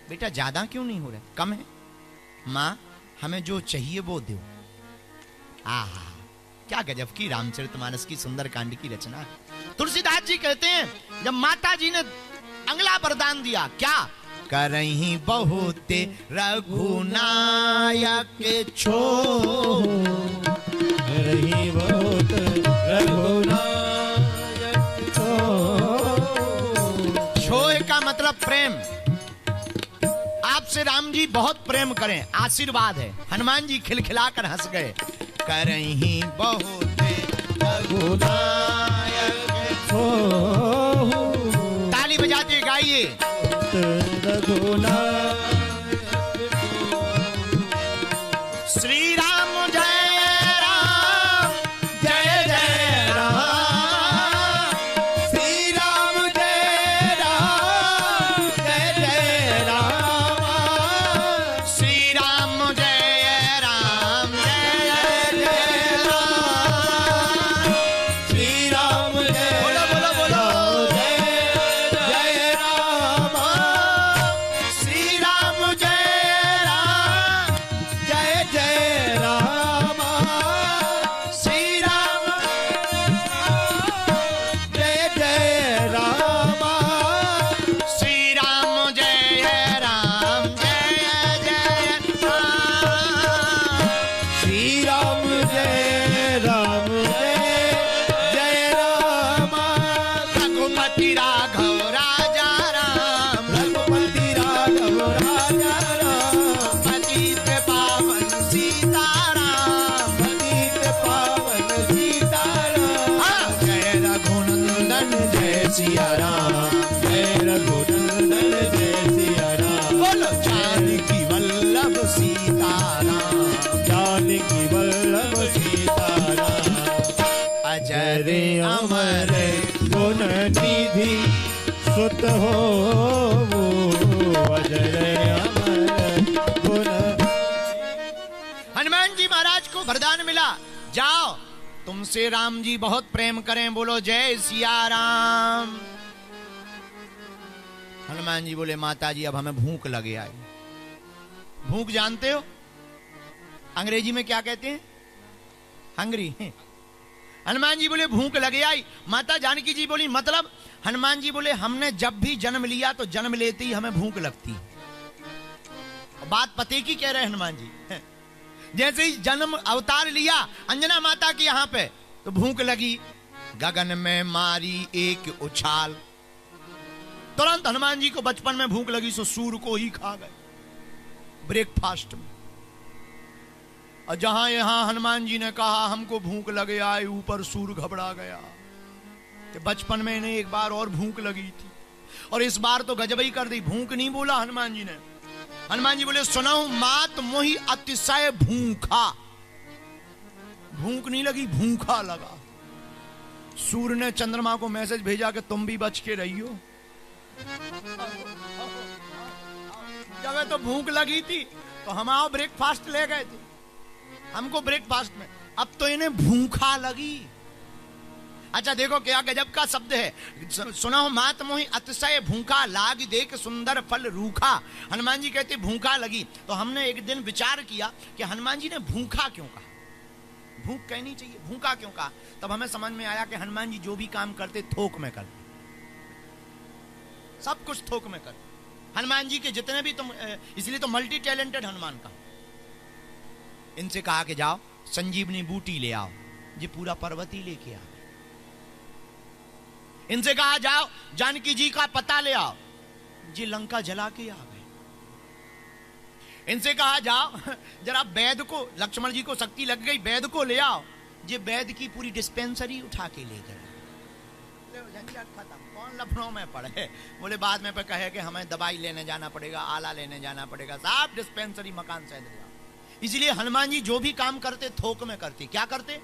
बेटा ज्यादा क्यों नहीं हो रहा, कम है? मां हमें जो चाहिए वो दो। आहा, क्या गजब की रामचरितमानस की सुंदर कांड की रचना है। तुलसीदास जी कहते हैं, जब माता जी ने अगला वरदान दिया, क्या? करही बहुत रघुनायक छोहु, करही बहुत रघुनायक छोहु। छोह का मतलब प्रेम। आपसे राम जी बहुत प्रेम करें, आशीर्वाद है। हनुमान जी खिलखिलाकर हंस गए। करही बहुत रघुनायक छोहु, ताली बजाते गाइए। श्री राम जय राम, जय जय राम। श्री राम जय राम, जय जय राम। श्री राम जय राम, जय जय राम। श्री राम जय बोलो बोलो बोलो, जय जय राम। श्री राम जय राम, जय जय राम। श्री राम जय जय राम। श्री राम जय राम, जय जय राम। श्री राम जय राम, जय जय राम। रघुपति राघव राजा राम, रघुपति राघव राजा राम। पतित पावन सीताराम। पतित पावन सीताराम। जय रघुनंदन जय सिया राम। जय रघुनंदन जय सिया राम। बोलो जानकी वल्लभ सीताराम। जानकी वल्लभ सीताराम। अजर अमर गुण निधि सुत हो अजर अमर गुण। हनुमान जी महाराज को वरदान मिला, जाओ तुमसे राम जी बहुत प्रेम करें, बोलो जय सिया राम। हनुमान जी बोले, माता जी अब हमें भूख लगे आई। भूख जानते हो अंग्रेजी में क्या कहते हैं? हंग्री। हनुमान जी बोले भूख लगे आई। माता जानकी जी बोली मतलब? हनुमान जी बोले हमने जब भी जन्म लिया तो जन्म लेते ही हमें भूख लगती। बात पते की कह रहे हैं हनुमान जी। जैसे ही जन्म अवतार लिया अंजना माता के यहां पे तो भूख लगी, गगन में मारी एक उछाल। तुरंत हनुमान जी को बचपन में भूख लगी सो सूर को ही खा गए ब्रेकफास्ट में। और जहां यहां हनुमान जी ने कहा हमको भूख लगे आए, ऊपर सूर घबरा गया कि बचपन में इन्हें एक बार और भूख लगी थी और इस बार तो गजबई कर दी। भूख नहीं बोला हनुमान जी ने। हनुमान जी बोले सुनाऊं मात मोही अतिशय भूखा। भूख नहीं लगी, भूखा लगा। सूर्य ने चंद्रमा को मैसेज भेजा कि तुम भी बच के रहियो। जब तो भूख लगी थी तो हम आओ ब्रेकफास्ट ले गए थे हमको ब्रेकफास्ट में, अब तो इन्हें भूखा लगी। अच्छा देखो क्या गजब का शब्द है, सुना हो मात मोहि अतिशय भूखा लाग देख सुंदर फल रूखा। हनुमान जी कहते भूखा लगी। तो हमने एक दिन विचार किया कि हनुमान जी ने भूखा क्यों कहा, भूख कहनी चाहिए, भूखा क्यों कहा। तब हमें समझ में आया कि हनुमान जी जो भी काम करते थोक में करते, सब कुछ थोक में करते। हनुमान जी के जितने भी तुम, इसलिए तो मल्टी टैलेंटेड हनुमान का। इनसे कहा कि जाओ संजीवनी बूटी ले आओ, जी पूरा पर्वत ही लेके आ। इनसे कहा जाओ जानकी जी का पता ले आओ, जी लंका जला के आ गए। इनसे कहा जाओ जरा वैद को, लक्ष्मण जी को शक्ति लग गई, वैद को ले आओ, जी वैद की पूरी डिस्पेंसरी उठा के ले गए। झंझट खत्म, कौन लखनऊ में पड़े। बोले बाद में पे कहे कि हमें दवाई लेने जाना पड़ेगा, आला लेने जाना पड़ेगा, साहब डिस्पेंसरी मकान से ले आओ। इसलिए हनुमान जी जो भी काम करते थोक में करते। क्या करते?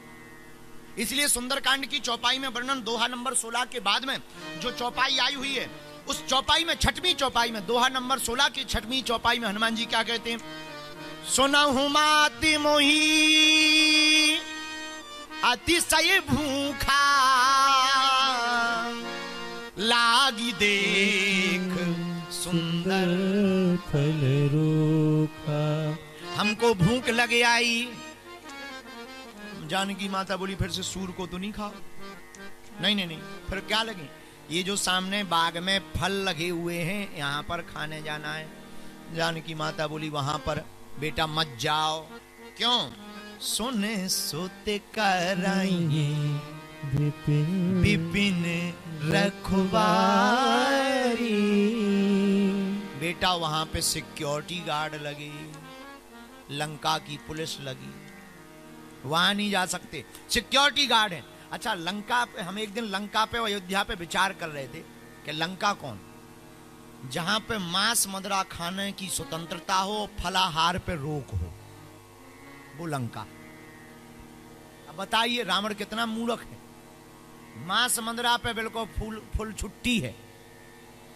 इसलिए सुंदरकांड की चौपाई में वर्णन दोहा नंबर 16 के बाद में जो चौपाई आई हुई है, उस चौपाई में छठवीं चौपाई में, दोहा नंबर 16 की छठवीं चौपाई में हनुमान जी क्या कहते हैं? सुनहु माति मोहि अतिशय भूखा लागी देख सुंदर फल रूखा। हमको भूख लगे आई। जानकी माता बोली फिर से सूर को तो नहीं खाओ। नहीं नहीं नहीं, फिर क्या लगे? ये जो सामने बाग में फल लगे हुए हैं यहाँ पर खाने जाना है। जानकी माता बोली वहां पर बेटा मत जाओ। क्यों? सोने सोते कराएंगे विपिन रखवारी। बेटा वहां पे सिक्योरिटी गार्ड लगे, लंका की पुलिस लगी, वहां नहीं जा सकते, सिक्योरिटी गार्ड है। अच्छा लंका पे, हम एक दिन लंका पे अयोध्या पे विचार कर रहे थे कि लंका कौन, जहां पे मांस मदिरा खाने की स्वतंत्रता हो, फलाहार पे रोक हो, वो लंका। अब बताइए रावण कितना मूर्ख है। मांस मदिरा पे बिल्कुल फुल छुट्टी है,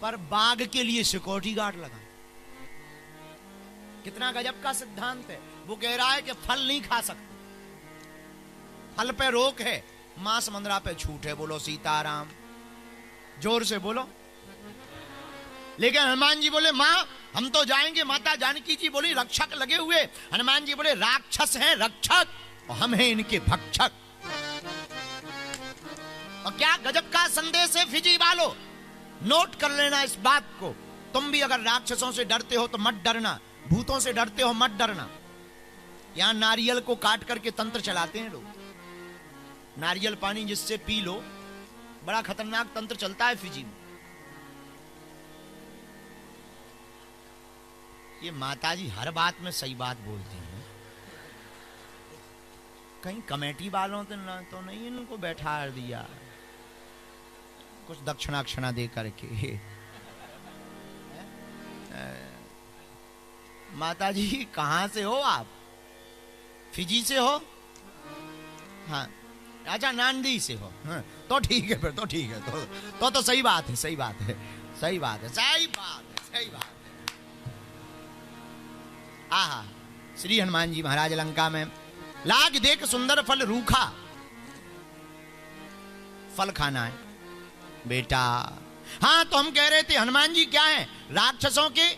पर बाघ के लिए सिक्योरिटी गार्ड लगा। कितना गजब का सिद्धांत है। वो कह रहा है कि फल नहीं खा सकते, फल पे रोक है, मांस मदिरा पे छूट है। बोलो सीताराम, जोर से बोलो। लेकिन हनुमान जी बोले मां हम तो जाएंगे। माता जानकी जी बोली रक्षक लगे हुए। हनुमान जी बोले राक्षस हैं रक्षक और हम हैं इनके भक्षक। और क्या गजब का संदेश है फिजी वालों, नोट कर लेना इस बात को। तुम भी अगर राक्षसों से डरते हो तो मत डरना, भूतों से डरते हो मत डरना। यहां नारियल को काट करके तंत्र चलाते हैं लोग। नारियल पानी जिससे पी लो, बड़ा खतरनाक तंत्र चलता है फिजी में। ये माताजी हर बात में सही बात बोलती हैं। कहीं कमेटी वालों तो नहीं इनको बैठा दिया कुछ दक्षिणा दे करके। माताजी कहां से हो आप? फिजी से हो? हाँ अच्छा नांदी से हो। हाँ, तो ठीक है, फिर तो ठीक है, तो सही बात है, सही बात है, सही बात है, सही बात है, सही बात है। आहा, श्री हनुमान जी महाराज लंका में लाग देख सुंदर फल रूखा। फल खाना है बेटा। हाँ तो हम कह रहे थे हनुमान जी क्या है? राक्षसों के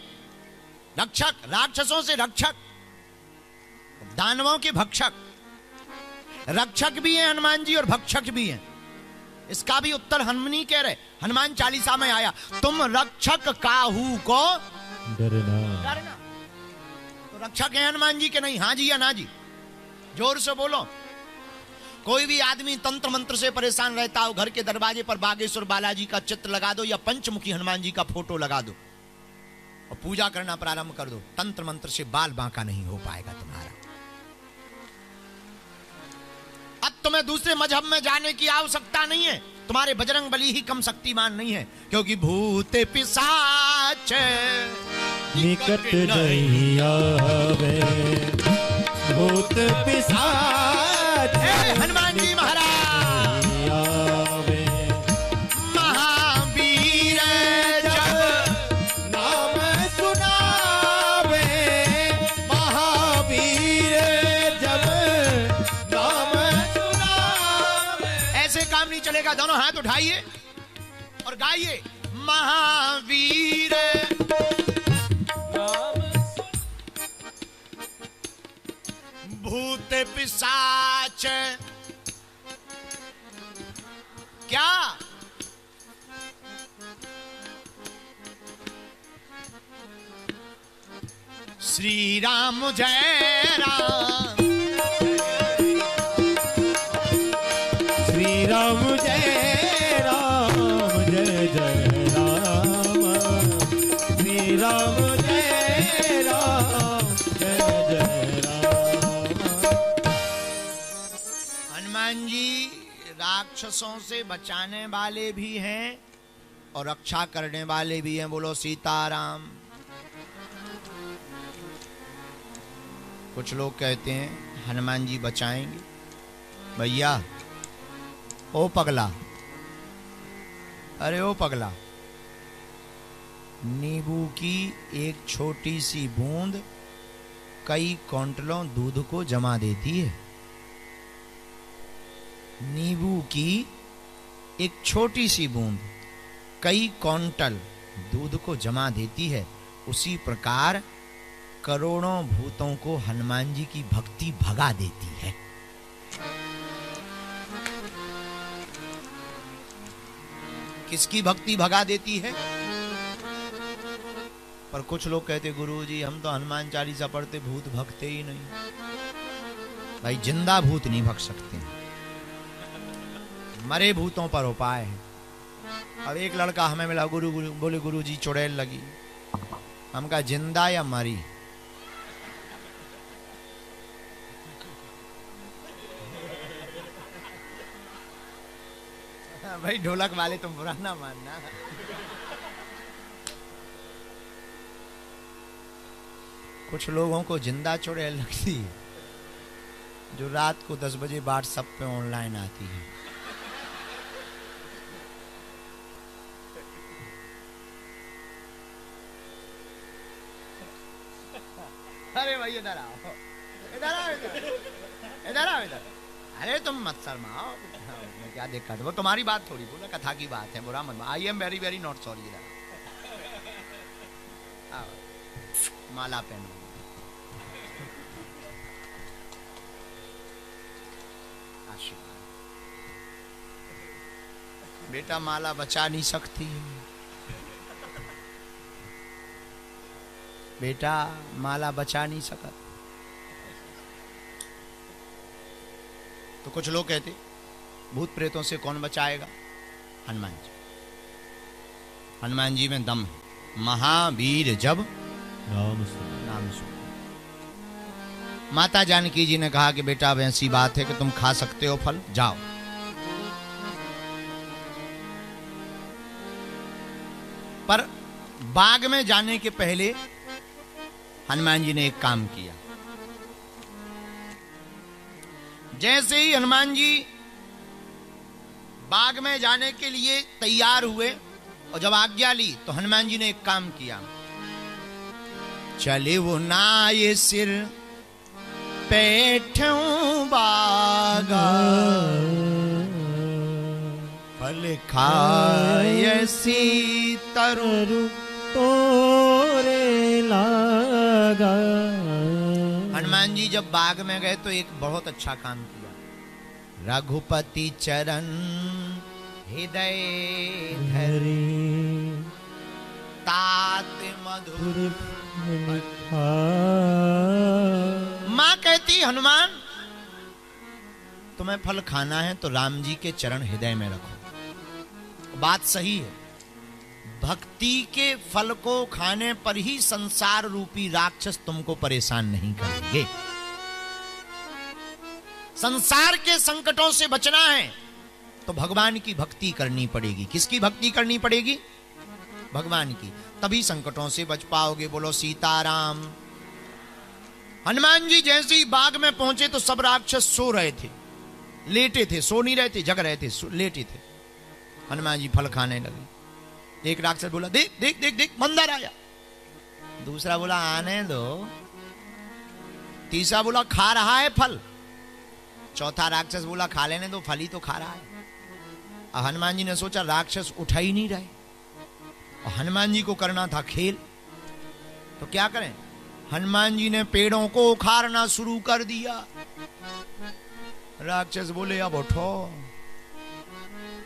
रक्षक, राक्षसों से रक्षक, दानवों के भक्षक। रक्षक भी हैं हनुमान जी और भक्षक भी हैं। इसका भी उत्तर हम नहीं कह रहे, हनुमान चालीसा में आया, तुम रक्षक काहू को डरना। तो रक्षक है हनुमान जी के नहीं? हाँ जी या ना जी? जोर से बोलो। कोई भी आदमी तंत्र मंत्र से परेशान रहता हो, घर के दरवाजे पर बागेश्वर बालाजी का चित्र लगा दो या पंचमुखी हनुमान जी का फोटो लगा दो और पूजा करना प्रारंभ कर दो, तंत्र मंत्र से बाल बांका नहीं हो पाएगा तुम्हारा। अब तुम्हें दूसरे मजहब में जाने की आवश्यकता नहीं है। तुम्हारे बजरंग बली ही कम शक्तिमान नहीं है, क्योंकि भूत पिशाच निकट नहीं आवे, भूत पिशाच हनुमान जी महाराज आवे। महावीर जब नाम सुनावे, महावीर जब नाम सुनावे। ऐसे काम नहीं चलेगा। दोनों हाथ उठाइए और गाइए, महावीर भूत पिशाच क्या श्री राम जय राम, श्री राम जय राम, जय जय राम, श्री राम जय राम, जय जय राम। हनुमान जी राक्षसों से बचाने वाले भी हैं और रक्षा करने वाले भी हैं। बोलो सीताराम। कुछ लोग कहते हैं हनुमान जी बचाएंगे। भैया ओ पगला, अरे ओ पगला, नींबू की एक छोटी सी बूंद कई क्विंटलों दूध को जमा देती है। नींबू की एक छोटी सी बूंद कई क्विंटल दूध को जमा देती है। उसी प्रकार करोड़ों भूतों को हनुमान जी की भक्ति भगा देती है। किसकी भक्ति भगा देती है? पर कुछ लोग कहते गुरुजी हम तो हनुमान चालीसा पढ़ते, भूत भगते ही नहीं। भाई जिंदा भूत नहीं भग सकते, मरे भूतों पर उपाय है। अब एक लड़का हमें मिला, गुरु गुरु बोले गुरुजी चुड़ैल लगी। हम कहा जिंदा या मरी? भाई ढोलक वाले तुम बुरा ना मानना। कुछ लोगों को जिंदा चुड़ैल लगती है जो रात को 10 बजे व्हाट्सएप पे ऑनलाइन आती है। अरे भाई इधर आओ, इधर आओ, इधर आओ, इधर। अरे तुम मत शर्माओ, क्या दिक्कत? वो तुम्हारी बात थोड़ी, बोला कथा की बात है, बुरा मत। I am very very not sorry. इधर माला पहनो। आशीर्वाद। बेटा माला बचा नहीं सकती, बेटा माला बचा नहीं सका। तो कुछ लोग कहते भूत प्रेतों से कौन बचाएगा? हनुमान जी। हनुमान जी में दम है। महावीर जब नाम सुन। माता जानकी जी ने कहा कि बेटा अब ऐसी बात है कि तुम खा सकते हो फल, जाओ। पर बाग में जाने के पहले हनुमान जी ने एक काम किया। जैसे ही हनुमान जी बाग में जाने के लिए तैयार हुए और जब आज्ञा ली तो हनुमान जी ने एक काम किया। चले वो ना ये सिर बैठूं बागा, फल खाए सी तरु तोरे लागा। हनुमान जी जब बाग में गए तो एक बहुत अच्छा काम किया। रघुपति चरण हृदय धरी, तात मधुर। मां कहती हनुमान तुम्हें फल खाना है तो राम जी के चरण हृदय में रखो। बात सही है। भक्ति के फल को खाने पर ही संसार रूपी राक्षस तुमको परेशान नहीं करेंगे। संसार के संकटों से बचना है तो भगवान की भक्ति करनी पड़ेगी। किसकी भक्ति करनी पड़ेगी? भगवान की। तभी संकटों से बच पाओगे। बोलो सीताराम। हनुमान जी जैसे ही बाग में पहुंचे तो सब राक्षस सो रहे थे, लेटे थे, सो नहीं रहे थे, जग रहे थे, लेटे थे। हनुमान जी फल खाने लगे। एक राक्षस बोला देख देख देख देख मंदर आया। दूसरा बोला आने दो। तीसरा बोला खा रहा है फल। चौथा राक्षस बोला खा लेने दो, फल ही तो खा रहा है। हनुमान जी ने सोचा राक्षस उठा ही नहीं रहे और हनुमान जी को करना था खेल, तो क्या करें। हनुमान जी ने पेड़ों को उखाड़ना शुरू कर दिया। राक्षस बोले अब उठो।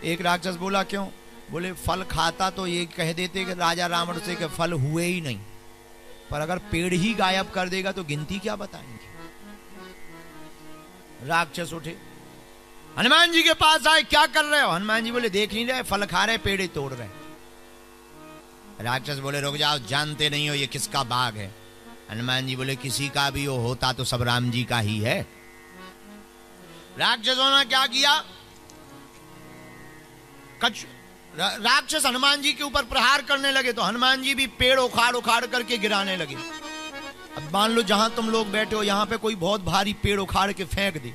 एक राक्षस बोला क्यों? बोले फल खाता तो ये कह देते कि राजा रावण से कि फल हुए ही नहीं, पर अगर पेड़ ही गायब कर देगा तो गिनती क्या बताएंगे। राक्षस उठे, हनुमान जी के पास आए, क्या कर रहे हो? हनुमान जी बोले देख नहीं रहे, फल खा रहे, पेड़ तोड़ रहे। राक्षस बोले रुक जाओ, जानते नहीं हो ये किसका बाग है। हनुमान जी बोले किसी का भी हो होता तो सब राम जी का ही है। राक्षसों ने क्या किया, राक्षस हनुमान जी के ऊपर प्रहार करने लगे तो हनुमान जी भी पेड़ उखाड़ उखाड़ करके गिराने लगे। अब मान लो जहां तुम लोग बैठे हो यहां पे कोई बहुत भारी पेड़ उखाड़ के फेंक दे,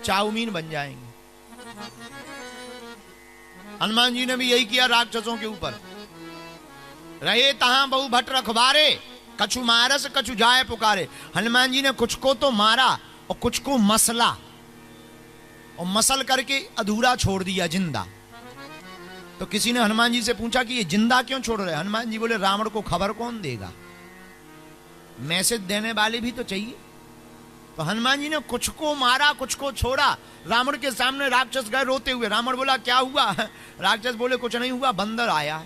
चाउमीन बन जाएंगे। हनुमान जी ने भी यही किया राक्षसों के ऊपर। रहे तहां बहु भट रखवारे, कछु मारस कछु जाए पुकारे। हनुमान जी ने कुछ को तो मारा और कुछ को मसला, और मसल करके अधूरा छोड़ दिया जिंदा। तो किसी ने हनुमान जी से पूछा कि ये जिंदा क्यों छोड़ रहे? हनुमान जी बोले रावण को खबर कौन देगा, मैसेज देने वाले भी तो चाहिए। तो हनुमान जी ने कुछ को मारा कुछ को छोड़ा। रावण के सामने राक्षस गए रोते हुए। रावण बोला क्या हुआ? राक्षस बोले कुछ नहीं हुआ, बंदर आया।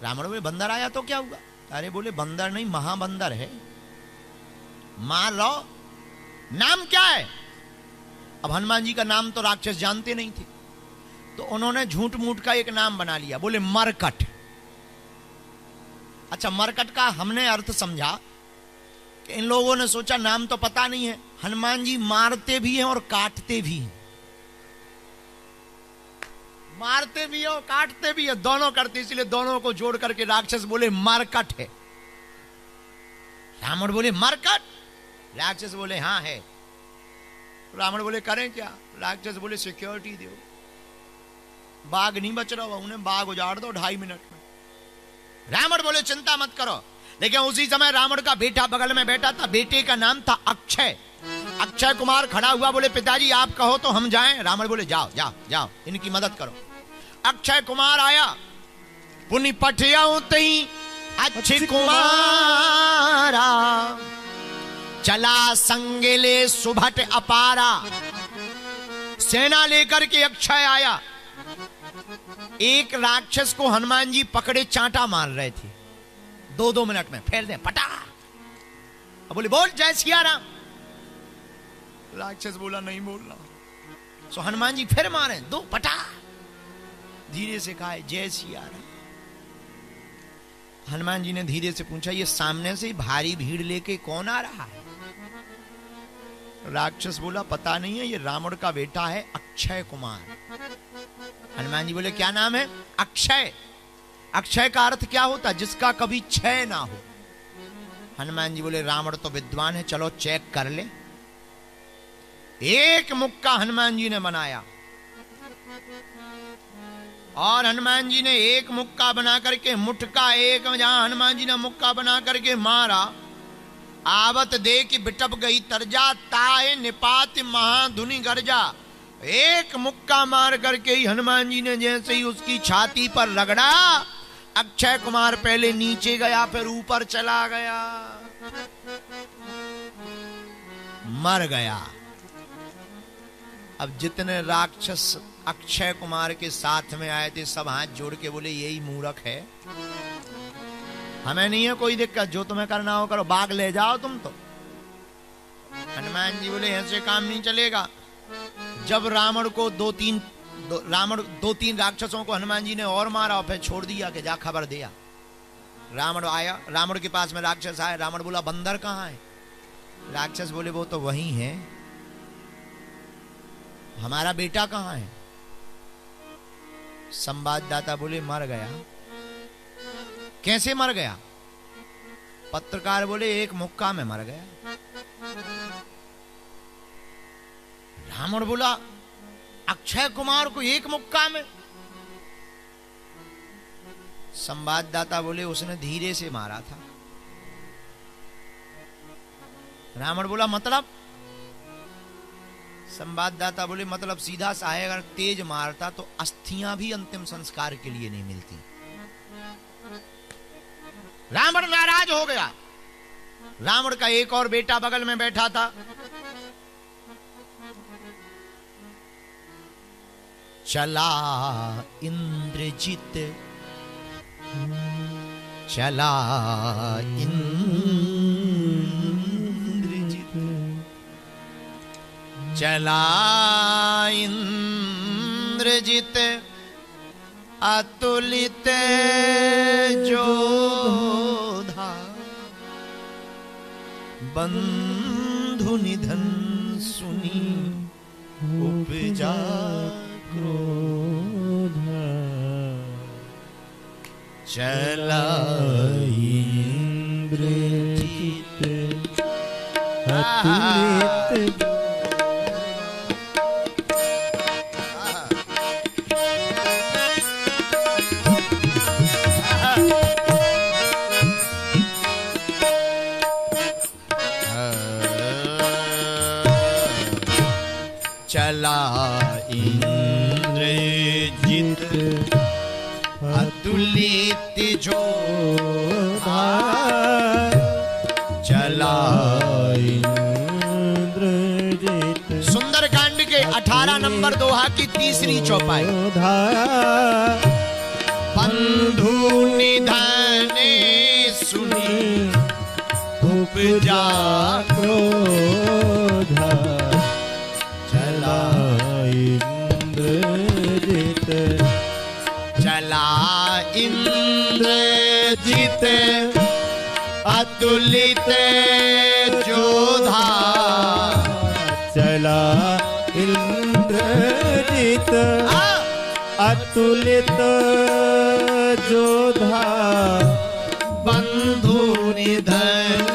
रावण बोले बंदर आया तो क्या हुआ? अरे बोले बंदर नहीं महाबंदर है, मार लो। नाम क्या है? अब हनुमान जी का नाम तो राक्षस जानते नहीं थे, तो उन्होंने झूठ मूठ का एक नाम बना लिया, बोले मरकट। अच्छा, मरकट का हमने अर्थ समझा कि इन लोगों ने सोचा नाम तो पता नहीं है, हनुमान जी मारते भी हैं और काटते भी हैं, मारते भी है और काटते भी है, दोनों करते, इसलिए दोनों को जोड़ करके राक्षस बोले मरकट है। रावण बोले मरकट? राक्षस बोले हाँ है। रावण बोले करें क्या? राक्षस बोले सिक्योरिटी दो, बाघ नहीं बच रहा, उन्हें बाघ उजाड़ दो 2.5 मिनट में। रावण बोले चिंता मत करो। लेकिन उसी समय रावण का बेटा बगल में बैठा था, बेटे का नाम था अक्षय। अक्षय कुमार खड़ा हुआ, बोले पिताजी आप कहो तो हम जाएं। रावण बोले जाओ जाओ जाओ, इनकी मदद करो। अक्षय कुमार आया, पुनि पठियाऊं तई अच्छी कुमारा, चला संगेले सुभट अपारा। सेना लेकर के अक्षय आया। एक राक्षस को हनुमान जी पकड़े चांटा मार रहे थे, 2-2 मिनट में फेर दे पटा। अब बोले बोल जय सिया राम। राक्षस बोला नहीं बोलना। सो हनुमान जी फिर मारे, 2 पटा। धीरे से कहा जय सिया राम। हनुमान जी ने धीरे से पूछा ये सामने से भारी भीड़ लेके कौन आ रहा है? राक्षस बोला पता नहीं है, ये रावण का बेटा है अक्षय कुमार। हनुमान जी बोले क्या नाम है? अक्षय। अक्षय का अर्थ क्या होता? जिसका कभी क्षय ना हो। हनुमान जी बोले रावण तो विद्वान है, चलो चेक कर ले। एक मुक्का हनुमान जी ने बनाया और हनुमान जी ने एक मुक्का बना करके मुठका एक, जहां हनुमान जी ने मुक्का बना करके मारा, आवत दे कि बिटप गई तरजा, ताए निपात महाधुनि गर्जा। एक मुक्का मार करके ही हनुमान जी ने जैसे ही उसकी छाती पर रगड़ा, अक्षय कुमार पहले नीचे गया फिर ऊपर चला गया, मर गया। अब जितने राक्षस अक्षय कुमार के साथ में आए थे सब हाथ जोड़ के बोले यही मूर्ख है, हमें नहीं है कोई दिक्कत, जो तुम्हें करना हो करो, बाघ ले जाओ तुम तो। हनुमान जी बोले ऐसे काम नहीं चलेगा। जब रावण को 2-3 राक्षसों को हनुमान जी ने और मारा और फिर छोड़ दिया कि जा खबर दिया। रावण आया, रावण के पास में राक्षस आए। रावण बोला बंदर कहाँ है? राक्षस बोले वो तो वही है, हमारा बेटा कहाँ है? संवाददाता बोले मर गया। कैसे मर गया? पत्रकार बोले एक मुक्का में मर गया। रावण बोला अक्षय कुमार को एक मुक्का में? संवाददाता बोले उसने धीरे से मारा था। रावण बोला मतलब? संवाददाता बोले मतलब सीधा सा है, अगर तेज मारता तो अस्थियां भी अंतिम संस्कार के लिए नहीं मिलती। रावण नाराज हो गया। रावण का एक और बेटा बगल में बैठा था। चला इंद्रजित, चला इंद्रजित, चला इंद्रजित अतुलित जोधा, बंधु निधन सुनी उपजा क्रोधा। चला इंद्रजित अतुलित, चला इंद्रजित अतुलित जोधा, चला इंद्रजित। सुंदरकांड के 18 नंबर दोहा की तीसरी चौपाई। बंधु निधन सुनी उपजा क्रोधा, चला इंद्रजित, चला इंद्रजित अतुलित जोधा, चला इंद्रजित अतुलित जोधा, बंधु निधन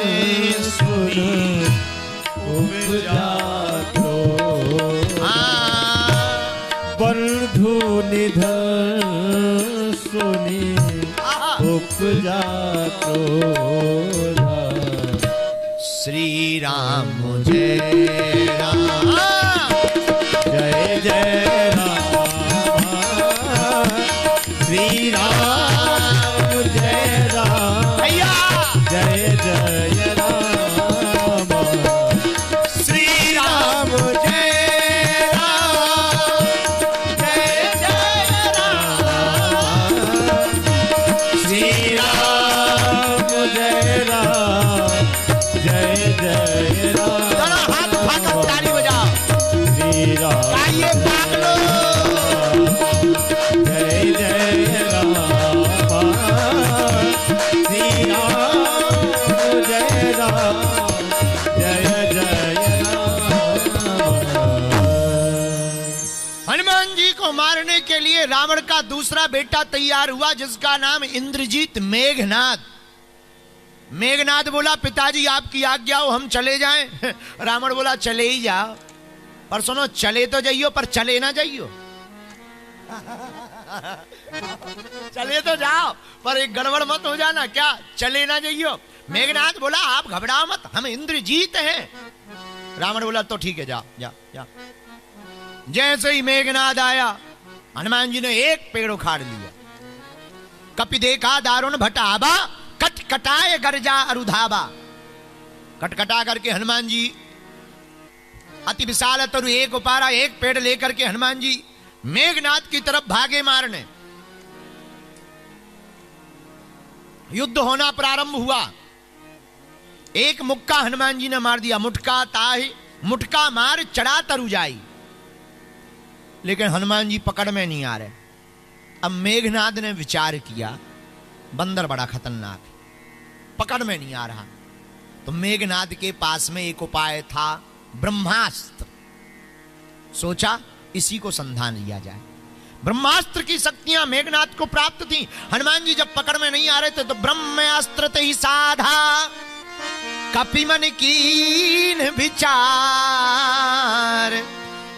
सुनी उपजा क्रोधा। बंधु निधन सुनी उपजा क्रोधा। श्री राम जय राम, जय जय राम, श्री राम जय राम, भैया जय जय राम, श्री राम जय राम, जय जय राम, श्री राम जय राम, जय जय राम। दोनों हाथ उठाकर ताली बजाओ। श्री राम गाइए पागलो, जय जय राम, श्री राम जय राम, जय जय राम। हनुमान जी को मारने के लिए रावण का दूसरा बेटा तैयार हुआ, जिसका नाम इंद्रजीत मेघनाद। मेघनाद बोला पिताजी आपकी आज्ञा हो, हम चले जाएं। रावण बोला चले ही जाओ, पर सुनो चले तो जाइयो पर चले ना जाइयो। चले तो जाओ पर एक गड़बड़ मत हो जाना, क्या चले ना जाइयो। मेघनाद बोला आप घबराओ मत, हम इंद्रजीत हैं। रावण बोला तो ठीक है, जा जा जा। जैसे ही मेघनाद आया, हनुमान जी ने एक पेड़ उखाड़ लिया। कपि देखा दारुण भटाबा, कटकटाए गरजा अरुधाबा। कटकटा करके हनुमान जी अति विशाल तरु एक उपारा, एक पेड़ लेकर के हनुमान जी मेघनाद की तरफ भागे मारने। युद्ध होना प्रारंभ हुआ। एक मुक्का हनुमान जी ने मार दिया, मुटका ताहि मुटका मार चढ़ा तरु जाई। लेकिन हनुमान जी पकड़ में नहीं आ रहे। अब मेघनाद ने विचार किया बंदर बड़ा खतरनाक है, पकड़ में नहीं आ रहा। तो मेघनाद के पास में एक उपाय था, ब्रह्मास्त्र। सोचा इसी को संधान लिया जाए। ब्रह्मास्त्र की शक्तियां मेघनाद को प्राप्त थी। हनुमान जी जब पकड़ में नहीं आ रहे थे तो ब्रह्मास्त्र ते ही साधा, कपि मन कीन विचार,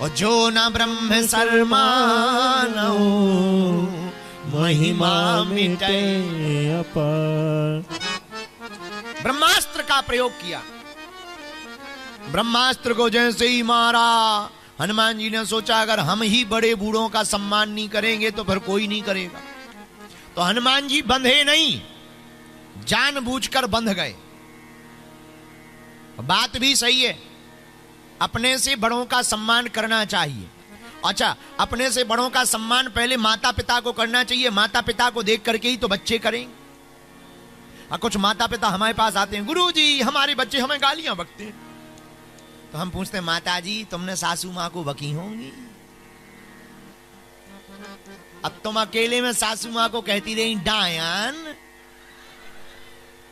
और जो न ब्रह्म शर्मानो, महिमा मिटे अपार। ब्रह्मास्त्र का प्रयोग किया। ब्रह्मास्त्र को जैसे ही मारा, हनुमान जी ने सोचा अगर हम ही बड़े बूढ़ों का सम्मान नहीं करेंगे तो फिर कोई नहीं करेगा। तो हनुमान जी बंधे नहीं, जानबूझकर बंध गए। बात भी सही है, अपने से बड़ों का सम्मान करना चाहिए। अच्छा, अपने से बड़ों का सम्मान पहले माता पिता को करना चाहिए, माता पिता को देख करके ही तो बच्चे करेंगे। और कुछ माता पिता हमारे पास आते हैं, गुरुजी हमारे बच्चे हमें गालियां बकते हैं। तो हम पूछते हैं, माता जी तुमने सासू मां को बकी होंगी? अब तुम अकेले में सासू मां को कहती रही डायन,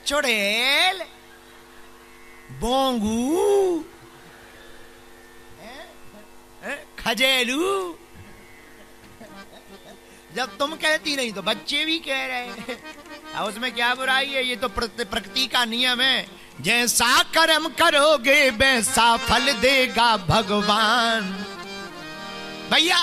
चुड़ैल, बोंगू, खजेलू। जब तुम कहती नहीं तो बच्चे भी कह रहे हैं। और उसमें क्या बुराई है? ये तो प्रकृति का नियम है। जैसा कर्म करोगे वैसा फल देगा भगवान। भैया,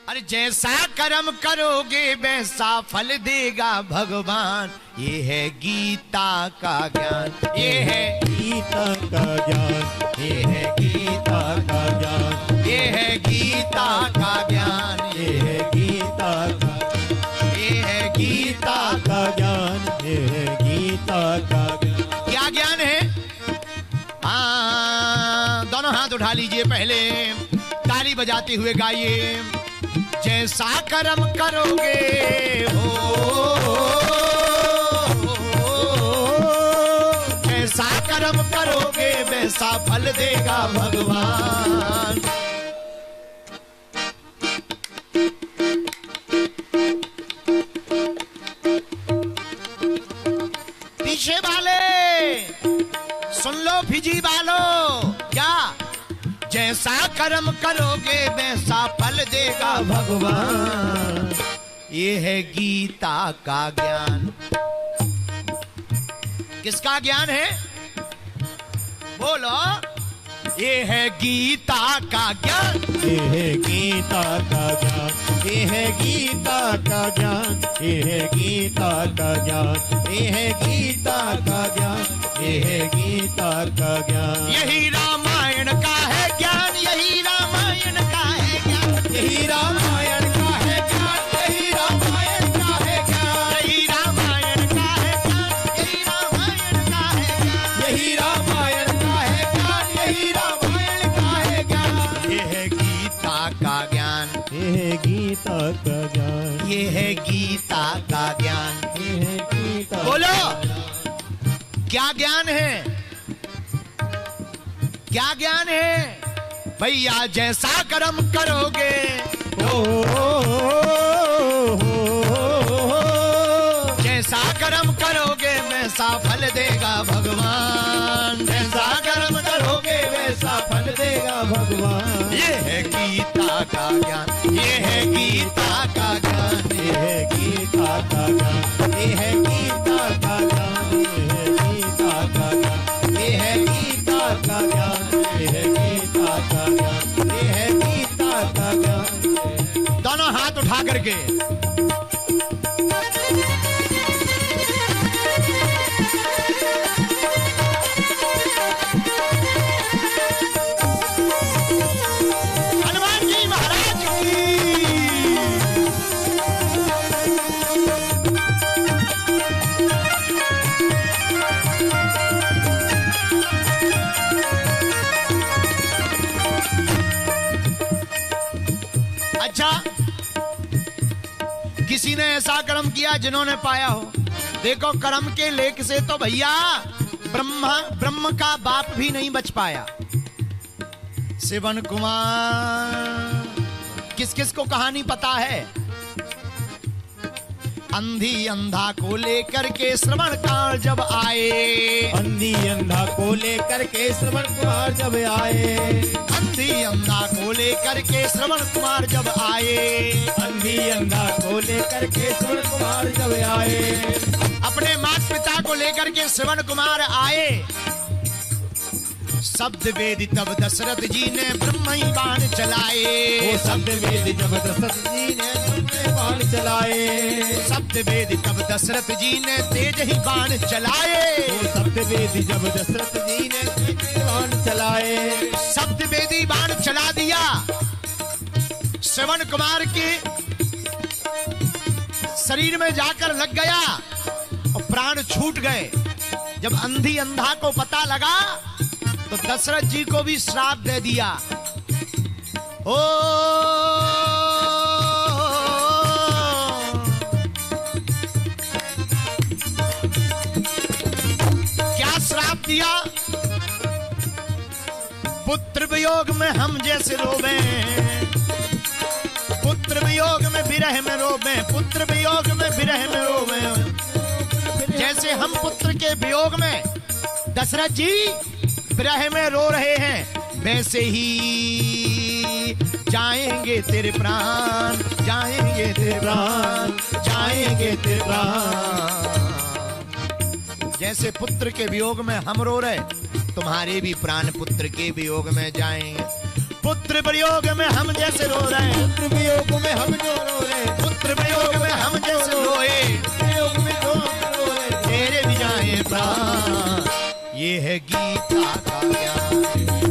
अरे जैसा कर्म करोगे वैसा फल देगा भगवान। ये है गीता का ज्ञान, ये है गीता का ज्ञान, ये है गीता का ज्ञान, ये है गीता का ज्ञान, ये है गीता का, ये है गीता का ज्ञान, ये है गीता का ज्ञान। क्या ज्ञान है? दोनों हाथ उठा लीजिए, पहले ताली बजाते हुए गाइए। जैसा कर्म करोगे जैसा कर्म करोगे वैसा फल देगा भगवान। पीछे वाले सुन लो, फिजी वालों, क्या? जैसा कर्म करोगे वैसा फल देगा भगवान। ये है गीता का ज्ञान। किसका ज्ञान है? बोलो। ये है गीता का ज्ञान, ये है गीता का ज्ञान, ये है गीता का ज्ञान, ये है गीता का ज्ञान, ये है गीता का ज्ञान, ये है गीता का ज्ञान। यही रामायण का है ज्ञान, यही रामायण का है ज्ञान, यही रामायण का है ज्ञान, यही रामायण का है ज्ञान, यही रामायण का है ज्ञान, यही रामायण का है ज्ञान, यही रामायण का है ज्ञान, यही रामायण का है ज्ञान। ये है गीता का ज्ञान, ये है गीता का ज्ञान, ये है गीता का ज्ञान। ये है गीता। बोलो, क्या ज्ञान है? क्या ज्ञान है? भैया जैसा कर्म करोगे जैसा कर्म करोगे वैसा फल देगा भगवान। जैसा कर्म करोगे वैसा फल देगा भगवान। ये है गीता का ज्ञान, ये है गीता का ज्ञान, ये है गीता का ज्ञान, ये है गीता का ज्ञान, ये है गीता का ज्ञान, ये है गीता का ज्ञान, ये है गीता का ज्ञान, ये है गीता का ज्ञान। दोनों हाथ उठा करके हनुमान जी महाराज की। अच्छा, किसी ने ऐसा कर्म किया जिन्होंने पाया हो। देखो, कर्म के लेख से तो भैया ब्रह्म का बाप भी नहीं बच पाया। श्रवण कुमार, किस किस को कहानी पता है? अंधी अंधा को लेकर के श्रवण काल जब आए, अंधी अंधा को लेकर के श्रवण कुमार जब आए, अंधी अंधा को लेकर के श्रवण कुमार जब आए, अंधी अंधा को लेकर के श्रवण कुमार जब आए, अपने माता पिता को लेकर के श्रवण कुमार आए। शब्द वेद तब दशरथ जी ने ब्रह्म ही बाण चलाए। वो शब्द वेद जब दशरथ जी ने ब्रह्म बाण बाण चलाए। सप्त वेदी तब दशरथ जी ने तेज ही बाण चलाए। वो सप्त वेदी जब दशरथ जी ने तेज ही बाण चलाए। सप्त वेदी बाण चला दिया। श्रवण कुमार के शरीर में जाकर लग गया और प्राण छूट गए। जब अंधी अंधा को पता लगा तो दशरथ जी को भी श्राप दे दिया। ओ क्या श्राप दिया? पुत्र वियोग में हम जैसे रोवे, पुत्र वियोग में विरह में रोवे, पुत्र वियोग में विरह में रोवे। जैसे हम पुत्र के वियोग में दशरथ जी विरह में रो रहे हैं, वैसे ही जाएंगे तेरे प्राण, जाएंगे तेरे प्राण, जाएंगे तेरे प्राण। जैसे पुत्र के वियोग में हम रो रहे, तुम्हारे भी प्राण पुत्र के वियोग में जाएंगे। पुत्र वियोग में हम जैसे रो रहे, पुत्र वियोग में हम जो रो रहे, पुत्र वियोग में हम जैसे रोए, वियोग में जो रो रहे, तेरे भी जाए प्राण। ये है गीता का ज्ञान,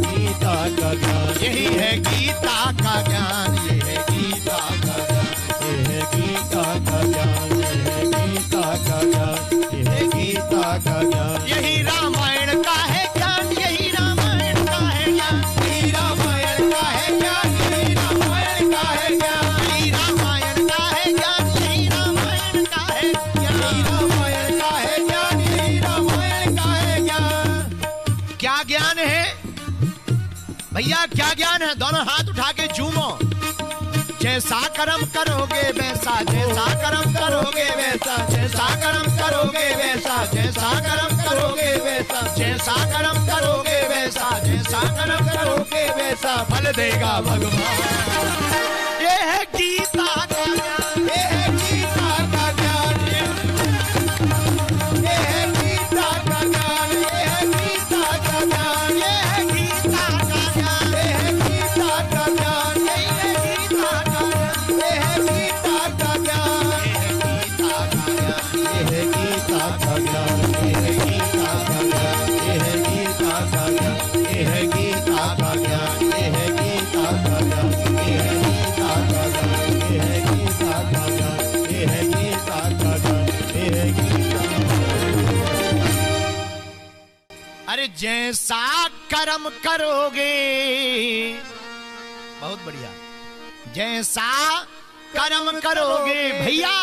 गीता का ज्ञान, यही है गीता का ज्ञान, ये है गीता का ज्ञान, ये है गीता का ज्ञान, ये है गीता का ज्ञान, ये है गीता का ज्ञान। यही रामायण का है ज्ञान, यही रामायण का है ज्ञान, यही रामायण का है ज्ञान, यही रामायण का है ज्ञान, यही रामायण का है ज्ञान, यही रामायण का है ज्ञान, यही रामायण का है ज्ञान, यही रामायण का है ज्ञान। क्या ज्ञान है भैया? क्या ज्ञान है? दोनों हाथ उठा के झूमो। जैसा कर्म करोगे वैसा, जैसा कर्म करोगे वैसा, जैसा कर्म करोगे वैसा, जैसा कर्म करोगे वैसा, जैसा कर्म करोगे वैसा, जैसा कर्म करोगे वैसा फल देगा भगवान। ये है गीता का ज्ञान, ये है गीता का ज्ञान, ये है गीता का ज्ञान, ये है गीता का ज्ञान, ये है गीता का ज्ञान, ये है गीता का ज्ञान, ये है गीता का ज्ञान, ये है गीता का ज्ञान, ये है गीता का ज्ञान, ये है गीता का ज्ञान, ये है गीता का ज्ञान, ये है गीता का ज्ञान, ये है गीता का ज्ञान, ये है गीता का ज्ञान, ये है गीता का ज्ञान, ये है गीता का ज्ञान, ये है गीता। अरे जैसा कर्म करोगे, बहुत बढ़िया, जैसा कर्म करोगे भैया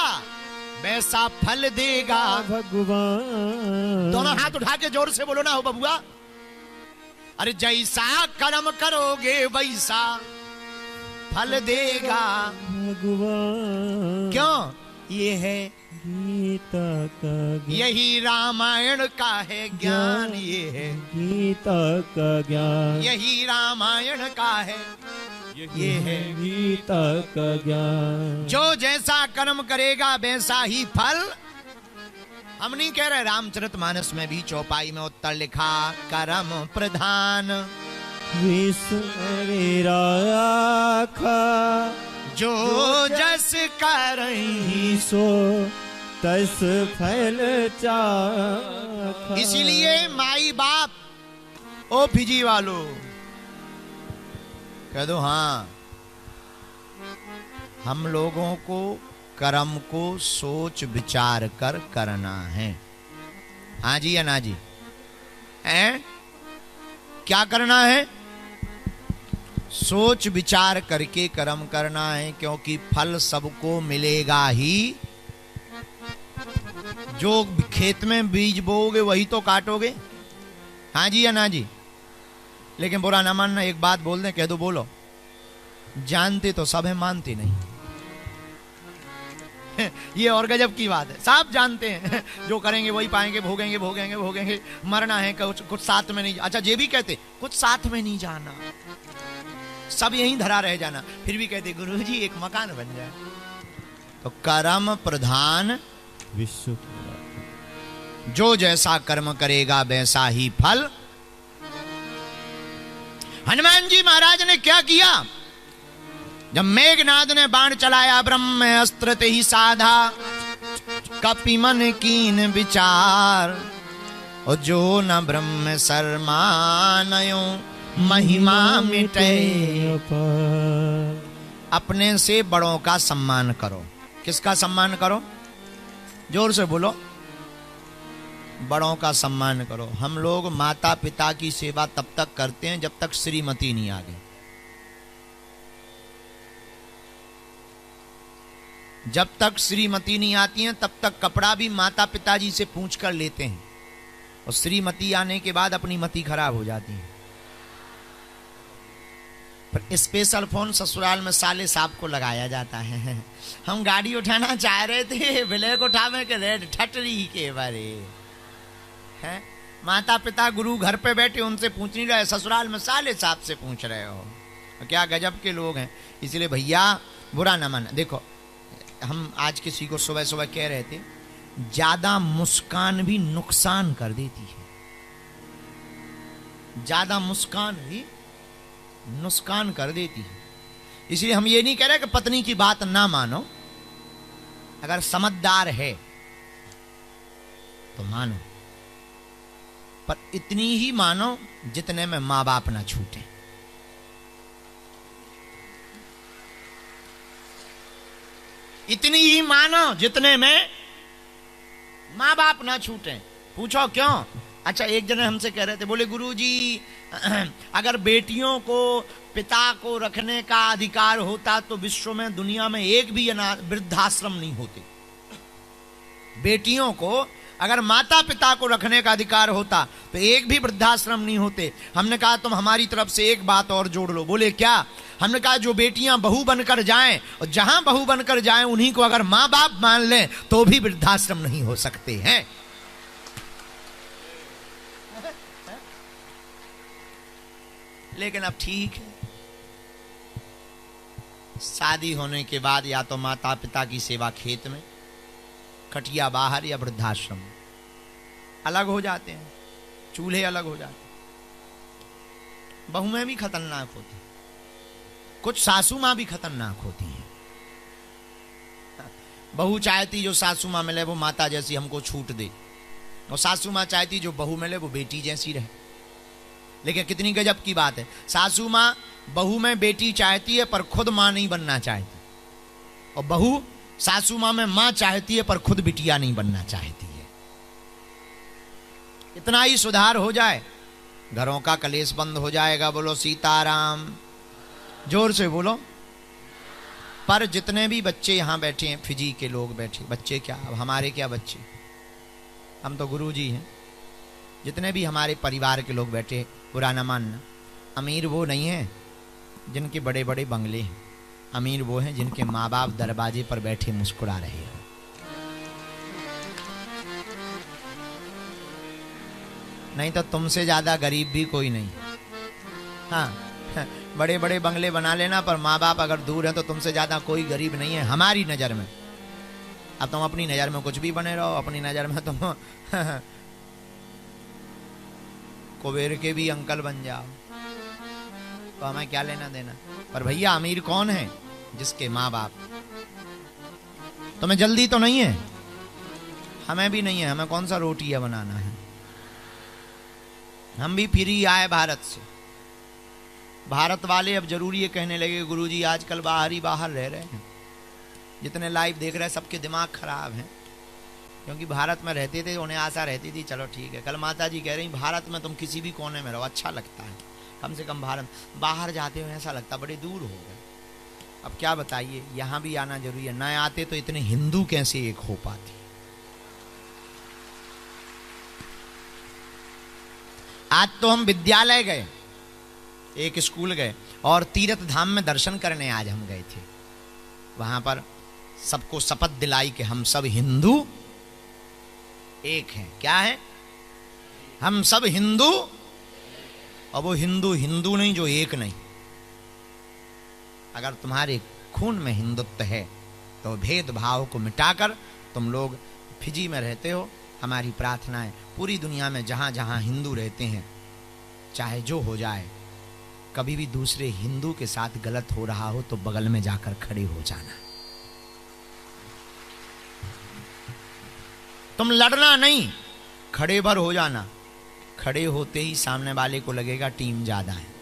वैसा फल देगा भगवान। दोनों हाथ उठा के जोर से बोलो ना हो बबुआ। अरे जैसा कर्म करोगे वैसा फल देगा भगवान। क्यों? ये है गीता का ज्ञान, यही रामायण का है ज्ञान, ये है गीता का ज्ञान, यही रामायण का है, ये है गीता का ज्ञान। जो जैसा कर्म करेगा वैसा ही फल। हम नहीं कह रहे, रामचरितमानस में भी चौपाई में उत्तर लिखा, कर्म प्रधान विस्मरे राखा, जो जस करई। सो तस फल चाखा। इसीलिए माई बाप ओ फिजी वालों कह दो, हाँ हम लोगों को कर्म को सोच विचार कर करना है। हाँ जी या ना जी? हैं? क्या करना है? सोच विचार करके कर्म करना है, क्योंकि फल सबको मिलेगा ही। जो खेत में बीज बोओगे वही तो काटोगे। हाँ जी या ना जी? लेकिन बुरा ना मानना, एक बात बोल दें, कह दो, बोलो। जानते तो सब है, मानते नहीं। ये और गजब की बात है, सब जानते हैं जो करेंगे वही पाएंगे, भोगेंगे भोगेंगे भोगेंगे, मरना है, कुछ साथ में नहीं। अच्छा, ये भी कहते कुछ साथ में नहीं जाना, सब यहीं धरा रह जाना, फिर भी कहते गुरुजी एक मकान बन जाए। तो कर्म प्रधान विश्व, जो जैसा कर्म करेगा वैसा ही फल। हनुमान जी महाराज ने क्या किया? जब मेघनाद ने बाण चलाया ब्रह्म अस्त्र ते ही साधा, कपि मन कीन विचार, और जो न ब्रह्म शर्मानयो महिमा मिटे। अपने से बड़ों का सम्मान करो। किसका सम्मान करो? जोर से बोलो। बड़ों का सम्मान करो। हम लोग माता पिता की सेवा तब तक करते हैं जब तक श्रीमती नहीं आ गई। जब तक श्रीमती नहीं आती हैं तब तक कपड़ा भी माता पिताजी से पूछ कर लेते हैं, और श्रीमती आने के बाद अपनी मति खराब हो जाती है। पर स्पेशल फोन ससुराल में साले साहब को लगाया जाता है। हम गाड़ी उठाना चाह रहे थे, ब्लैक उठावे के रेड ठटरी के बारे हैं। माता पिता गुरु घर पे बैठे उनसे पूछ नहीं रहे, ससुराल में साले साहब से पूछ रहे हो। क्या गजब के लोग हैं। इसलिए भैया बुरा न माना। देखो, हम आज किसी को सुबह सुबह कह रहे थे, ज्यादा मुस्कान भी नुकसान कर देती है। ज्यादा मुस्कान भी नुकसान कर देती है। इसलिए हम ये नहीं कह रहे कि पत्नी की बात ना मानो, अगर समझदार है तो मानो, पर इतनी ही मानो जितने में मां बाप ना छूटे। इतनी ही मानो जितने में मां बाप ना छूटे। पूछो क्यों? अच्छा, एक जने हमसे कह रहे थे, बोले गुरुजी अगर बेटियों को पिता को रखने का अधिकार होता तो विश्व में दुनिया में एक भी वृद्धाश्रम नहीं होते। बेटियों को अगर माता पिता को रखने का अधिकार होता तो एक भी वृद्धाश्रम नहीं होते। हमने कहा तुम हमारी तरफ से एक बात और जोड़ लो। बोले क्या? हमने कहा जो बेटियां बहू बनकर जाएं और जहां बहू बनकर जाएं उन्हीं को अगर मां बाप मान लें तो भी वृद्धाश्रम नहीं हो सकते हैं। लेकिन अब ठीक है, शादी होने के बाद या तो माता पिता की सेवा खेत में, खटिया बाहर, या वृद्धाश्रम। अलग हो जाते हैं, चूल्हे अलग हो जाते हैं। बहुएं भी खतरनाक होती, कुछ सासू मां भी खतरनाक होती हैं। बहू चाहती जो सासू मां मिले वो माता जैसी हमको छूट दे, और सासू मां चाहती जो बहू मिले वो बेटी जैसी रहे। लेकिन कितनी गजब की बात है, सासू मां बहू में बेटी चाहती है पर खुद मां नहीं बनना चाहती, और बहू सासू मां में मां चाहती है पर खुद बिटिया नहीं बनना चाहती है। इतना ही सुधार हो जाए, घरों का कलेश बंद हो जाएगा। बोलो सीताराम, जोर से बोलो। पर जितने भी बच्चे यहां बैठे हैं, फिजी के लोग बैठे, बच्चे क्या, अब हमारे क्या बच्चे, हम तो गुरुजी हैं। जितने भी हमारे परिवार के लोग बैठे, बुरा न मानना, अमीर वो नहीं है जिनके बड़े बड़े बंगले हैं। अमीर वो हैं जिनके माँ बाप दरवाजे पर बैठे मुस्कुरा रहे हैं। नहीं तो तुमसे ज्यादा गरीब भी कोई नहीं। हाँ, बड़े बड़े बंगले बना लेना, पर माँ बाप अगर दूर हैं तो तुमसे ज्यादा कोई गरीब नहीं है हमारी नजर में। अब तुम अपनी नजर में कुछ भी बने रहो, अपनी नजर में तुम कुबेर के भी अंकल बन जाओ, तो हमें क्या लेना देना। पर भैया अमीर कौन है? जिसके माँ बाप। तुम्हें जल्दी तो नहीं है, हमें भी नहीं है, हमें कौन सा रोटियां बनाना है। हम भी फिर ही आए भारत से। भारत वाले अब जरूरी ये कहने लगे गुरुजी आजकल बाहर ही बाहर रह रहे हैं। जितने लाइव देख रहे हैं सबके दिमाग खराब हैं, क्योंकि भारत में रहते थे, उन्हें आशा रहती थी चलो ठीक है। कल माता जी कह रही भारत में तुम किसी भी कोने में रहो, अच्छा लगता है, कम से कम भारत। बाहर जाते हो ऐसा लगता बड़े दूर हो गए। अब क्या बताइए, यहां भी आना जरूरी है। न आते तो इतने हिंदू कैसे एक हो पाते। आज तो हम विद्यालय गए, एक स्कूल गए, और तीर्थ धाम में दर्शन करने आज हम गए थे। वहां पर सबको शपथ दिलाई कि हम सब हिंदू एक हैं। क्या है? हम सब हिंदू। और वो हिंदू हिंदू नहीं जो एक नहीं। अगर तुम्हारे खून में हिंदुत्व है तो भेदभाव को मिटाकर तुम लोग फिजी में रहते हो। हमारी प्रार्थना है पूरी दुनिया में जहां जहां हिंदू रहते हैं, चाहे जो हो जाए, कभी भी दूसरे हिंदू के साथ गलत हो रहा हो तो बगल में जाकर खड़े हो जाना। तुम लड़ना नहीं, खड़े भर हो जाना। खड़े होते ही सामने वाले को लगेगा टीम ज्यादा है।